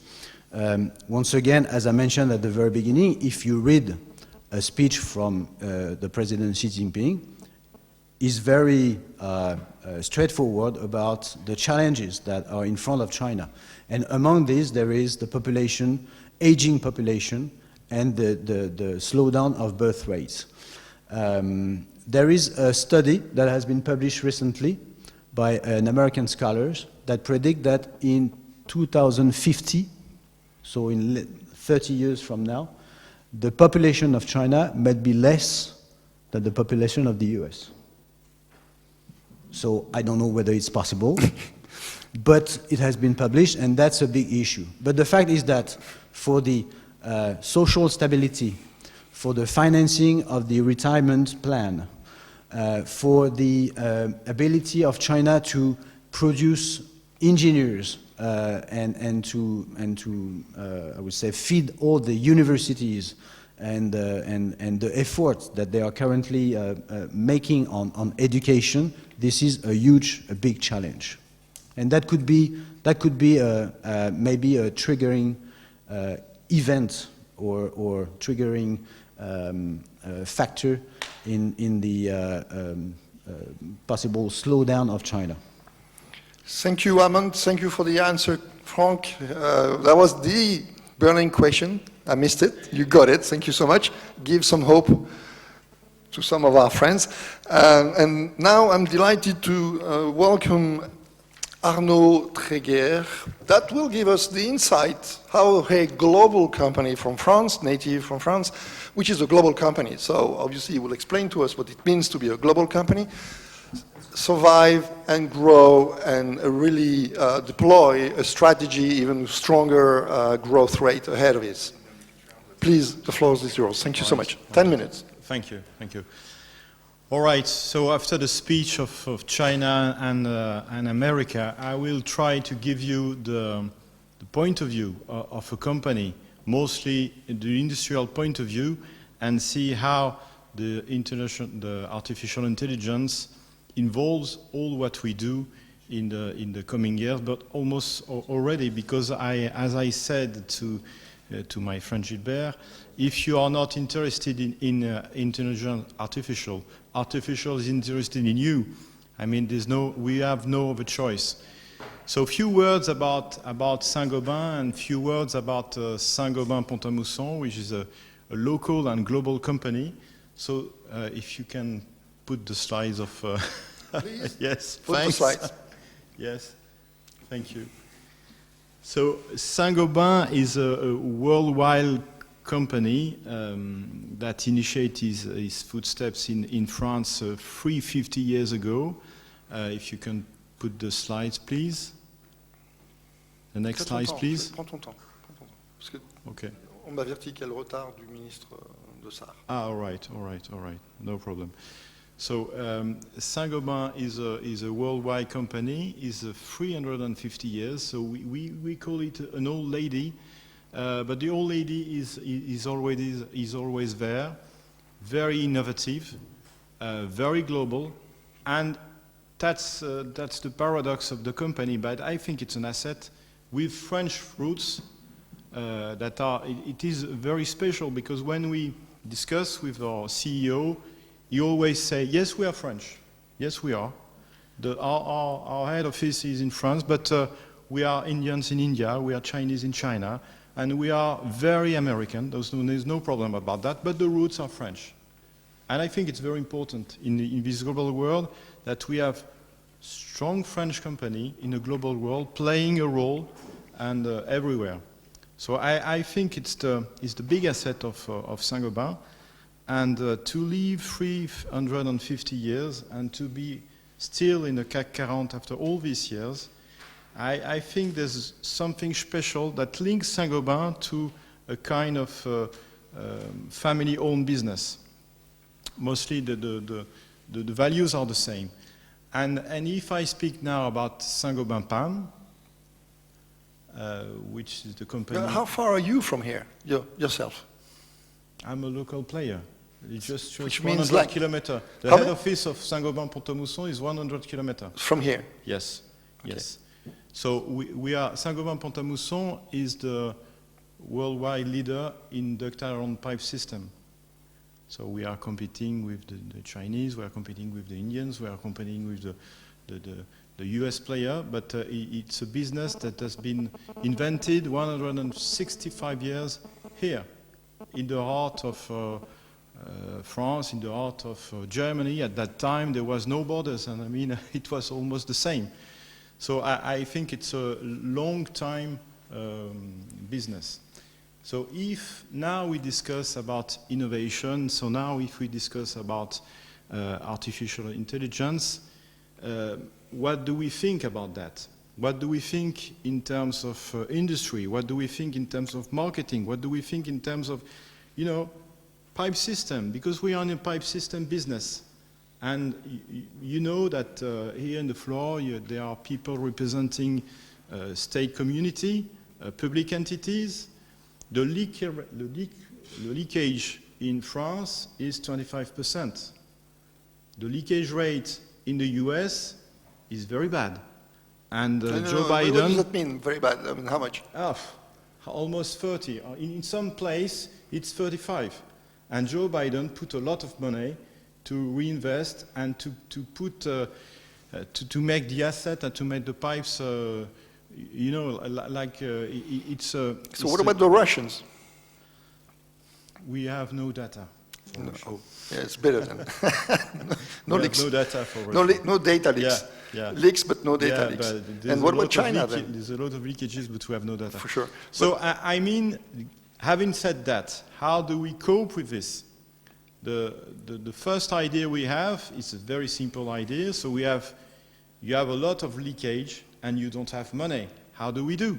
once again, as I mentioned at the very beginning, if you read a speech from the President Xi Jinping, is very straightforward about the challenges that are in front of China. And among these, there is the population, aging population, and the slowdown of birth rates. There is a study that has been published recently by an American scholars that predict that in 2050, so in 30 years from now, the population of China might be less than the population of the US. So I don't know whether it's possible, but it has been published, and that's a big issue. But the fact is that for the social stability, for the financing of the retirement plan, for the ability of China to produce engineers and to I would say feed all the universities and the efforts that they are currently making on education, this is a big challenge, and that could be maybe a triggering event or triggering factor in the possible slowdown of China. Thank you, Armand. Thank you for the answer, Franck. That was the burning question. I missed it. You got it. Thank you so much. Give some hope to some of our friends. And now I'm delighted to welcome Arnaud Tréguer. That will give us the insight how a global company from France, native from France, which is a global company. So obviously he will explain to us what it means to be a global company, survive and grow and really deploy a strategy, even stronger growth rate ahead of it. Please, the floor is yours. Thank you so much. 10 minutes. Thank you. All right, so after the speech of China and America, I will try to give you the point of view of a company, mostly the industrial point of view, and see how the artificial intelligence involves all what we do in the coming years, but almost already, because as I said to my friend Gilbert, if you are not interested in intelligent artificial is interested in you. I mean, we have no other choice. So a few words about Saint-Gobain and few words about Saint-Gobain Pont-à-Mousson, which is a local and global company. So if you can put the slides of... Please, yes, put thanks. the slides. Yes, thank you. So Saint-Gobain is a worldwide company that initiated his footsteps in France 350 years ago. If you can put the slides, please. The next slides, please. Prends ton temps. Parce que Okay. on m'avertit qu'il y a le retard du ministre de Sarre. All right. No problem. So Saint-Gobain is a worldwide company. Is 350 years. So we call it an old lady, but the old lady is always there, very innovative, very global, and that's the paradox of the company. But I think it's an asset with French roots that are. It is very special because when we discuss with our CEO, he always say, yes, we are French. Yes, we are. Our head office is in France, but we are Indians in India, we are Chinese in China, and we are very American. There's no problem about that, but the roots are French. And I think it's very important in this global world that we have strong French company in a global world playing a role and everywhere. So I think it's the big asset of Saint-Gobain. And to live 350 years and to be still in the CAC 40 after all these years, I think there's something special that links Saint-Gobain to a kind of family-owned business. Mostly the values are the same. And if I speak now about Saint-Gobain PAM, which is the company... How far are you from here, yourself? I'm a local player. It's just Which 100 means like... kilometers. The How head many? office of Saint-Gobain Pont-à-Mousson is 100 kilometers. From here? Yes, Okay. yes. So we are... Saint-Gobain Pont-à-Mousson is the worldwide leader in ductile iron pipe system. So we are competing with the Chinese, we are competing with the Indians, we are competing with the US player, but it's a business that has been invented 165 years here, in the heart of France, in the heart of Germany. At that time, there was no borders, and I mean, it was almost the same. So I think it's a long-time business. So if now we discuss about innovation, so now if we discuss about artificial intelligence, what do we think about that? What do we think in terms of industry? What do we think in terms of marketing? What do we think in terms of, pipe system? Because we are in a pipe system business. And you know that here on the floor, there are people representing state community, public entities. The leakage in France is 25%. The leakage rate in the US is very bad. And Joe Biden... What does that mean, very bad? I mean, how much? Almost 30. In some place, it's 35. And Joe Biden put a lot of money to reinvest and to make the asset and to make the pipes, it's... So what about the Russians? We have no data. No. Oh, yeah, it's better than... no leaks. No data for Russia. No data leaks. Yeah. Leaks, but no data leaks. And what about China then? There's a lot of leakages, but we have no data. For sure. So, I mean, having said that, how do we cope with this? The first idea we have is a very simple idea. So you have a lot of leakage and you don't have money. How do we do?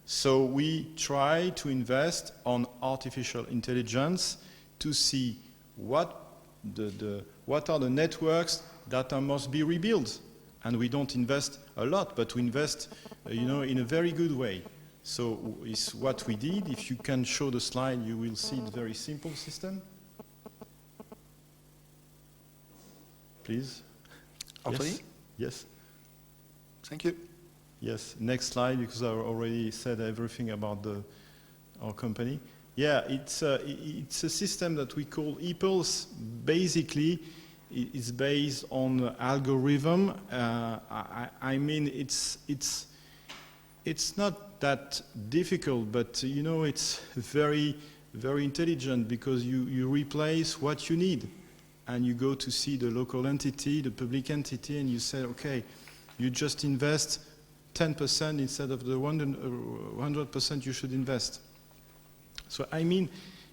So we try to invest on artificial intelligence to see what are the networks that must be rebuilt. And we don't invest a lot, but we invest, in a very good way. So it's what we did. If you can show the slide, you will see the very simple system. Please. Anthony? Yes. Thank you. Yes, next slide, because I already said everything about our company. Yeah, it's a system that we call ePulse. Basically, it's based on algorithm. I mean, it's not that difficult, but you know, it's very, very intelligent, because you replace what you need, and you go to see the local entity, the public entity, and you say, okay, you just invest 10% instead of the 100% you should invest. So I mean,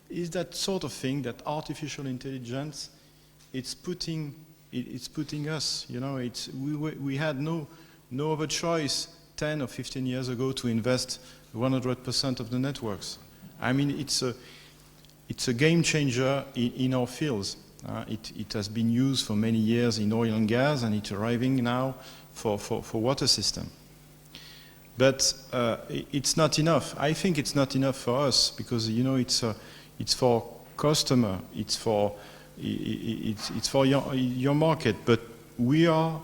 is that sort of thing that artificial intelligence, it's putting us, you know, we had no other choice 10 or 15 years ago to invest 100% of the networks. I mean, it's a game changer in our fields. It has been used for many years in oil and gas, and it's arriving now for water system. But it's not enough. I think it's not enough for us, because you know, it's for customer, it's for your market. But we are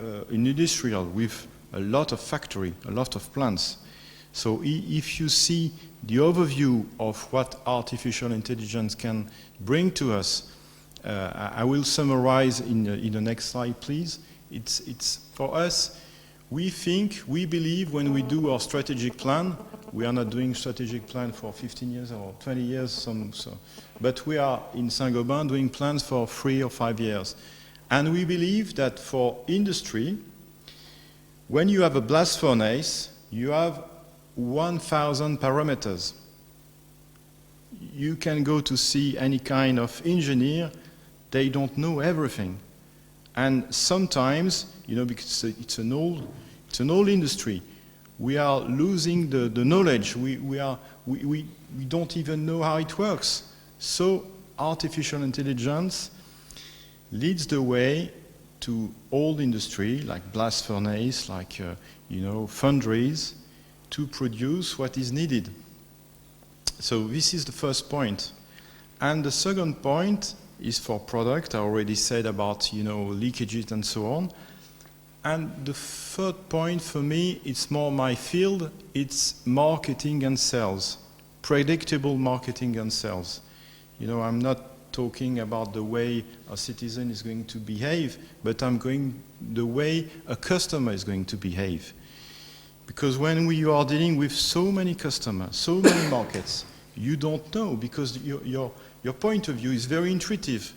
an industrial with a lot of factory, a lot of plants. So if you see the overview of what artificial intelligence can bring to us, I will summarize in the next slide, please. It's for us. We believe when we do our strategic plan, we are not doing strategic plan for 15 years or 20 years, but we are in Saint-Gobain doing plans for 3 or 5 years. And we believe that for industry, when you have a blast furnace, you have 1,000 parameters. You can go to see any kind of engineer, they don't know everything. And sometimes, you know, because it's an old industry, we are losing the knowledge. We don't even know how it works. So artificial intelligence leads the way to old industry, like blast furnace, like foundries, to produce what is needed. So this is the first point. And the second point is for product. I already said about, leakages and so on. And the third point for me, it's more my field, it's marketing and sales, predictable marketing and sales. I'm not talking about the way a citizen is going to behave, but I'm going the way a customer is going to behave. Because when we are dealing with so many customers, so many markets, you don't know, because your point of view is very intuitive.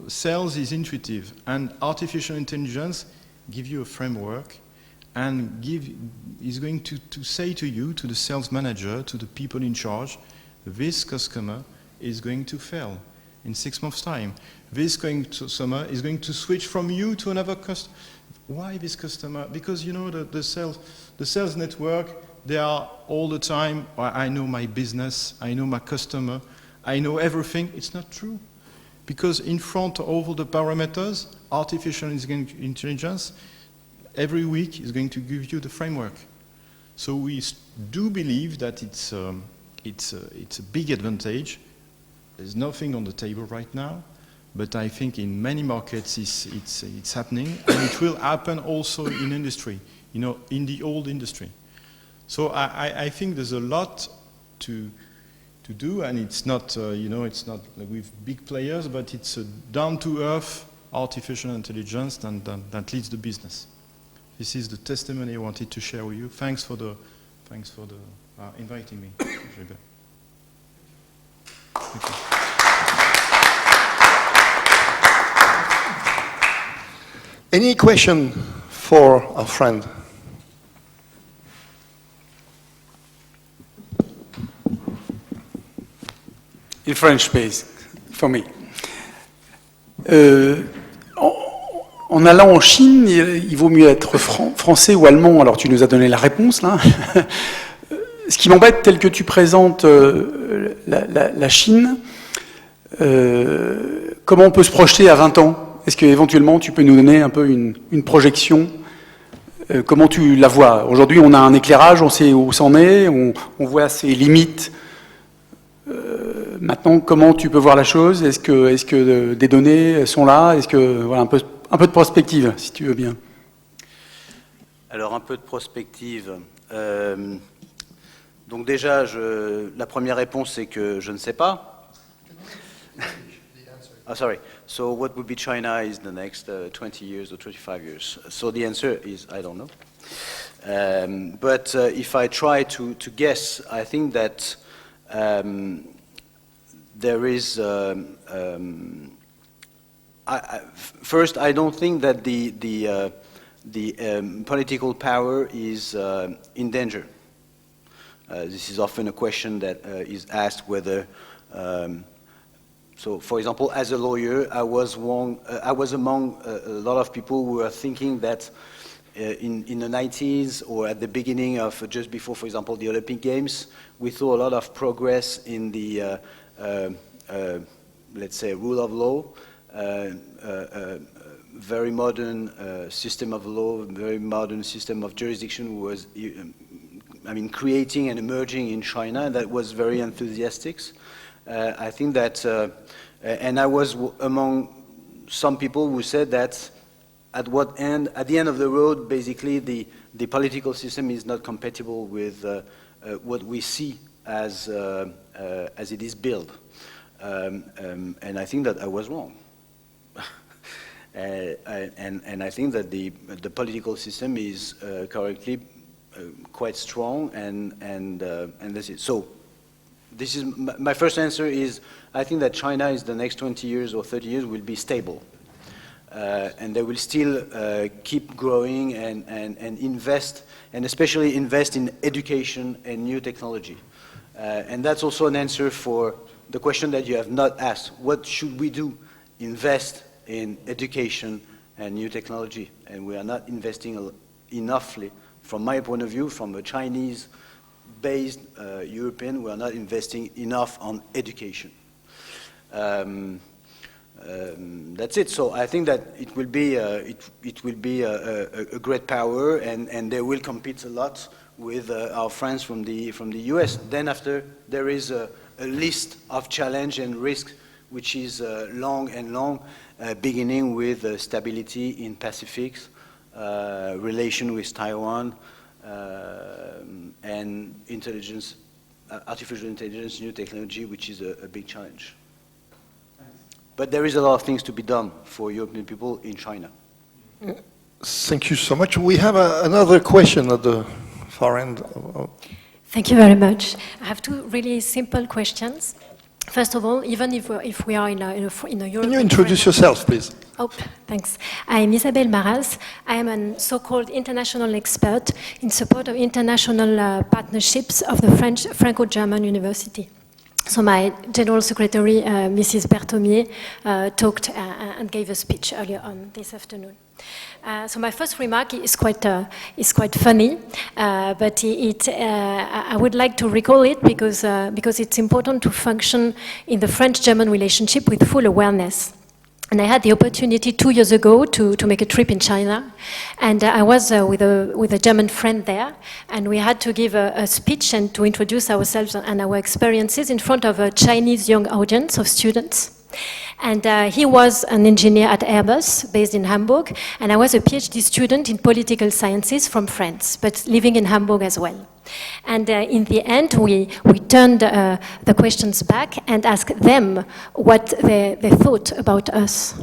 Sales is intuitive, and artificial intelligence gives you a framework and is going to say to you, to the sales manager, to the people in charge, this customer is going to fail in 6 months' time. This customer is going to switch from you to another customer. Why this customer? Because the sales network, they are all the time, I know my business, I know my customer, I know everything. It's not true. Because in front of all the parameters, artificial intelligence, every week is going to give you the framework. So we do believe that it's a big advantage. There's nothing on the table right now, but I think in many markets it's happening, and it will happen also in industry, in the old industry. So I think there's a lot to do, and it's not, it's not with big players, but it's a down-to-earth artificial intelligence that leads the business. This is the testimony I wanted to share with you. Thanks for inviting me. Thank you. Any question for our friend? In French, please, for me. En allant en Chine, il vaut mieux être français ou allemand. Alors tu nous as donné la réponse là. Ce qui m'embête, tel que tu présentes la Chine, comment on peut se projeter à 20 ans? Est-ce qu'éventuellement tu peux nous donner un peu une projection? Comment tu la vois? Aujourd'hui, on a un éclairage, on sait où c'en est, on voit ses limites. Maintenant, comment tu peux voir la chose? Est-ce que des données sont là? Est-ce que voilà un peu de prospective, si tu veux bien. Alors, un peu de prospective. Donc déjà, la première réponse, c'est que je ne sais pas. Oh, sorry. So what would be China is the next 20 years or 25 years? So the answer is, I don't know. But if I try to guess, I think that there is... first, I don't think that the political power is in danger. This is often a question that is asked whether, so for example, as a lawyer, I was among a lot of people who were thinking that in the 90s or at the beginning of just before, for example, the Olympic Games, we saw a lot of progress in the, let's say, rule of law, very modern system of law, very modern system of jurisdiction was, creating and emerging in China. That was very enthusiastic. I think that, and I was among some people who said that at the end of the road, basically the political system is not compatible with what we see as it is built. And I think that I was wrong. And I think that the political system is currently quite strong, and that's it. So this is my first answer is I think that China is the next 20 years or 30 years will be stable, and they will still keep growing and invest, and especially invest in education and new technology. And that's also an answer for the question that you have not asked. What should we do? Invest in education and new technology, and we are not investing enoughly. From my point of view, from a Chinese-based European, we are not investing enough on education. That's it. So I think that it will be a great power, and they will compete a lot with our friends from the US. Then after, there is a list of challenge and risk, which is long, beginning with stability in Pacific, relation with Taiwan, and intelligence, artificial intelligence, new technology, which is a big challenge. But there is a lot of things to be done for European people in China. Thank you so much. We have another question at the far end. Thank you very much. I have two really simple questions. First of all, even if we are in a European... Can you introduce yourself, please? Oh, thanks. I'm Isabelle Maras. I am a so-called international expert in support of international partnerships of the Franco-German University. So my General Secretary, Mrs. Berthomier, talked and gave a speech earlier on this afternoon. So my first remark is quite funny, but I would like to recall it because it's important to function in the French-German relationship with full awareness. And I had the opportunity 2 years ago to make a trip in China, and I was with a German friend there, and we had to give a speech and to introduce ourselves and our experiences in front of a Chinese young audience of students. And he was an engineer at Airbus, based in Hamburg, and I was a PhD student in political sciences from France, but living in Hamburg as well. And in the end, we turned the questions back and asked them what they thought about us.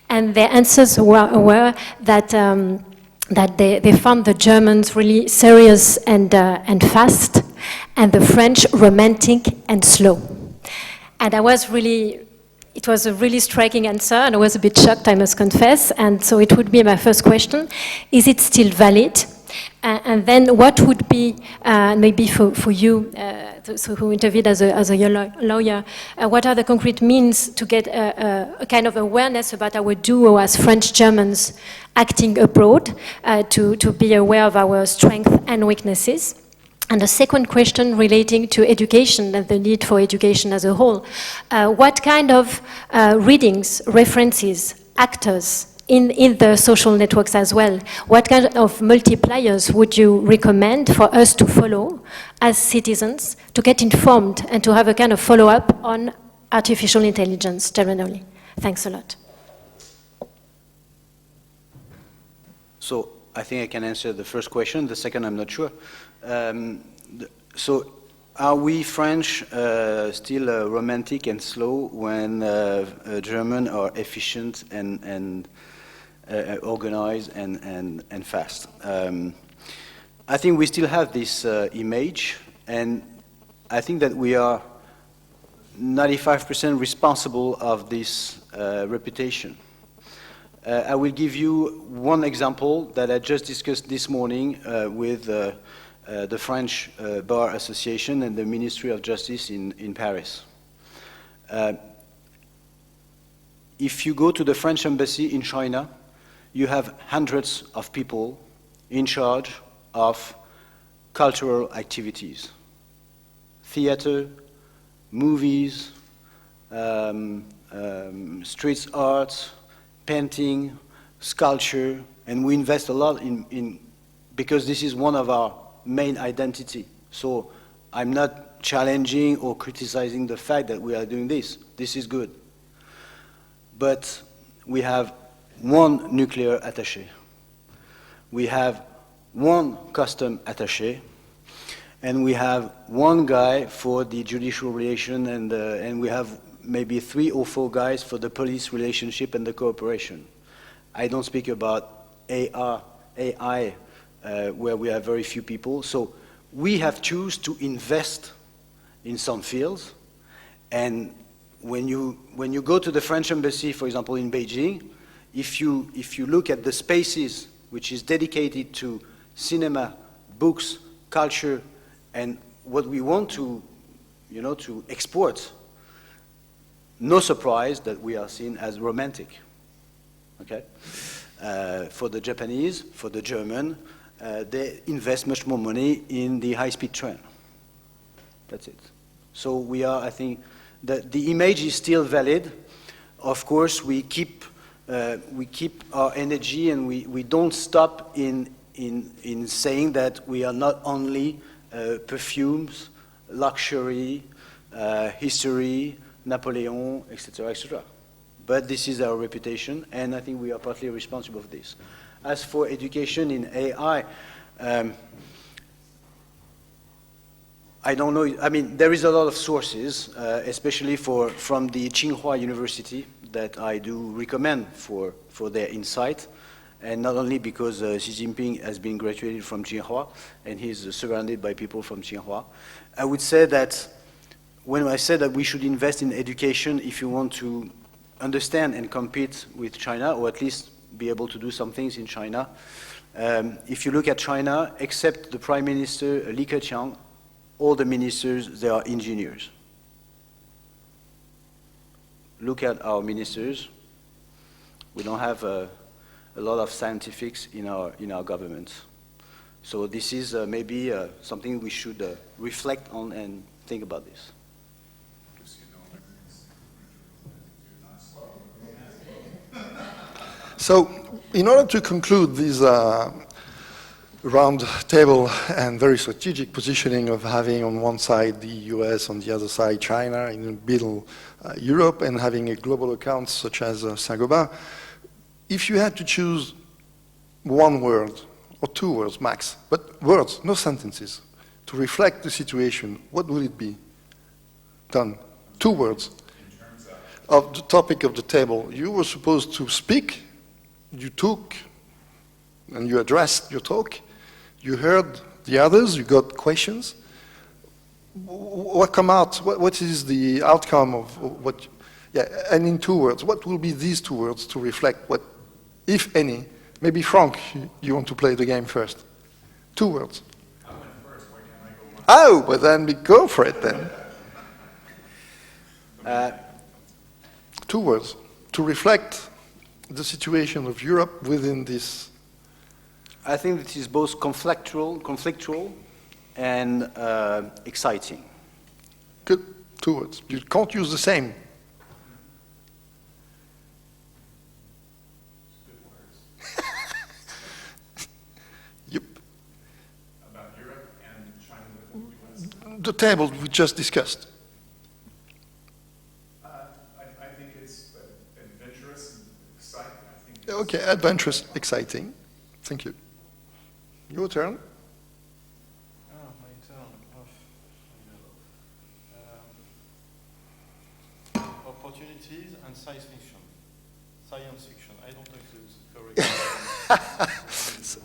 And their answers were that they found the Germans really serious and fast, and the French romantic and slow. And it was a really striking answer, and I was a bit shocked, I must confess. And so it would be my first question: is it still valid? And then what would be, maybe for you, so who interviewed as a lawyer, what are the concrete means to get a kind of awareness about our duo as French-Germans acting abroad, to be aware of our strengths and weaknesses? And the second question relating to education and the need for education as a whole, what kind of readings, references, actors, in the social networks as well, what kind of multipliers would you recommend for us to follow as citizens to get informed and to have a kind of follow-up on artificial intelligence generally? Thanks a lot. So I think I can answer the first question. The second, I'm not sure. So, are we French still romantic and slow when German are efficient and organized and fast? I think we still have this image, and I think that we are 95% responsible of this reputation. I will give you one example that I just discussed this morning with the French Bar Association and the Ministry of Justice in Paris. If you go to the French embassy in China, you have hundreds of people in charge of cultural activities, theater, movies, street art, painting, sculpture, and we invest a lot in because this is one of our main identity. So I'm not challenging or criticizing the fact that we are doing this. This is good. But we have one nuclear attaché. We have one custom attaché, and we have one guy for the judicial relation, and we have maybe 3 or 4 guys for the police relationship and the cooperation. I don't speak about AI, where we have very few people. So we have chosen to invest in some fields, and when you go to the French embassy, for example, in Beijing, if you look at the spaces which is dedicated to cinema, books, culture, and what we want to export, no surprise that we are seen as romantic. Okay, for the Japanese, for the German, they invest much more money in the high-speed train. That's it. So we are, I think, the image is still valid. Of course, we keep our energy, and we don't stop in saying that we are not only perfumes, luxury, history, Napoleon, etc., etc. But this is our reputation, and I think we are partly responsible for this. As for education in AI, I don't know. I mean, there is a lot of sources, especially from the Tsinghua University, that I do recommend for their insight, and not only because Xi Jinping has been graduated from Tsinghua, and he's surrounded by people from Tsinghua. I would say that when I said that we should invest in education if you want to understand and compete with China, or at least be able to do some things in China, if you look at China, except the Prime Minister Li Keqiang, all the ministers, they are engineers. Look at our ministers. We don't have a lot of scientifics in our government. So this is maybe something we should reflect on and think about this. So, in order to conclude this round table and very strategic positioning of having on one side the US, on the other side China, in the middle Europe, and having a global account such as Saint-Gobain, if you had to choose one word, or 2 words max, but words, no sentences, to reflect the situation, what would it be? Done. 2 words. In terms of the topic of the table, you were supposed to speak. You took and you addressed your talk, you heard the others, you got questions. What come out, what is the outcome of what, yeah, and in 2 words, what will be these 2 words to reflect what, if any, maybe Frank, you want to play the game first. 2 words. I went first, why can't I go one? Oh, but then we go for it then. 2 words, to reflect the situation of Europe within this. I think it is both conflictual and exciting. Good. 2 words. You can't use the same. Good words. Yep. About Europe and China with the US. The table we just discussed. I think it's adventurous and exciting. Okay, adventurous, exciting. Thank you. Your turn. My turn. Opportunities and science fiction. Science fiction. I don't know if it's correct.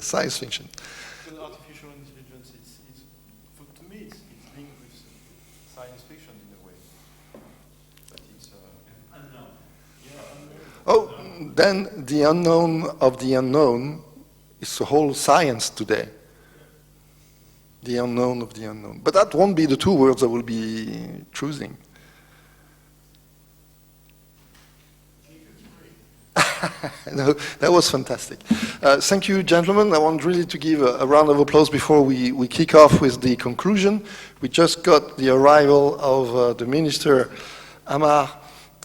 Science fiction. Because artificial intelligence, to me, it's linked with science fiction in a way. But it's unknown. Yeah, unknown. Oh, then the unknown of the unknown is the whole science today. The unknown of the unknown. But that won't be the two words I will be choosing. No, that was fantastic. Thank you, gentlemen. I want really to give a round of applause before we kick off with the conclusion. We just got the arrival of the Minister Amar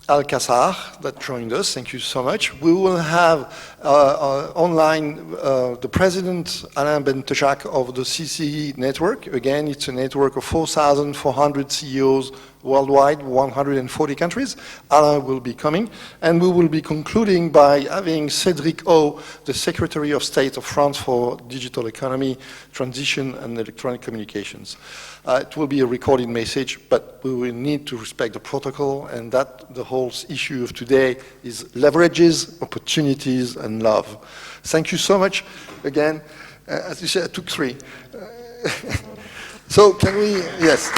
Al-Kassar that joined us. Thank you so much. We will have online the President Alain Bentejac of the CCE network. Again, it's a network of 4,400 CEOs worldwide, 140 countries. Alain will be coming. And we will be concluding by having Cédric O, the Secretary of State of France for Digital Economy, Transition and Electronic Communications. It will be a recorded message, but we will need to respect the protocol, and that the whole issue of today is leverages, opportunities, and love. Thank you so much again. As you said, I took 3. So can we, yes.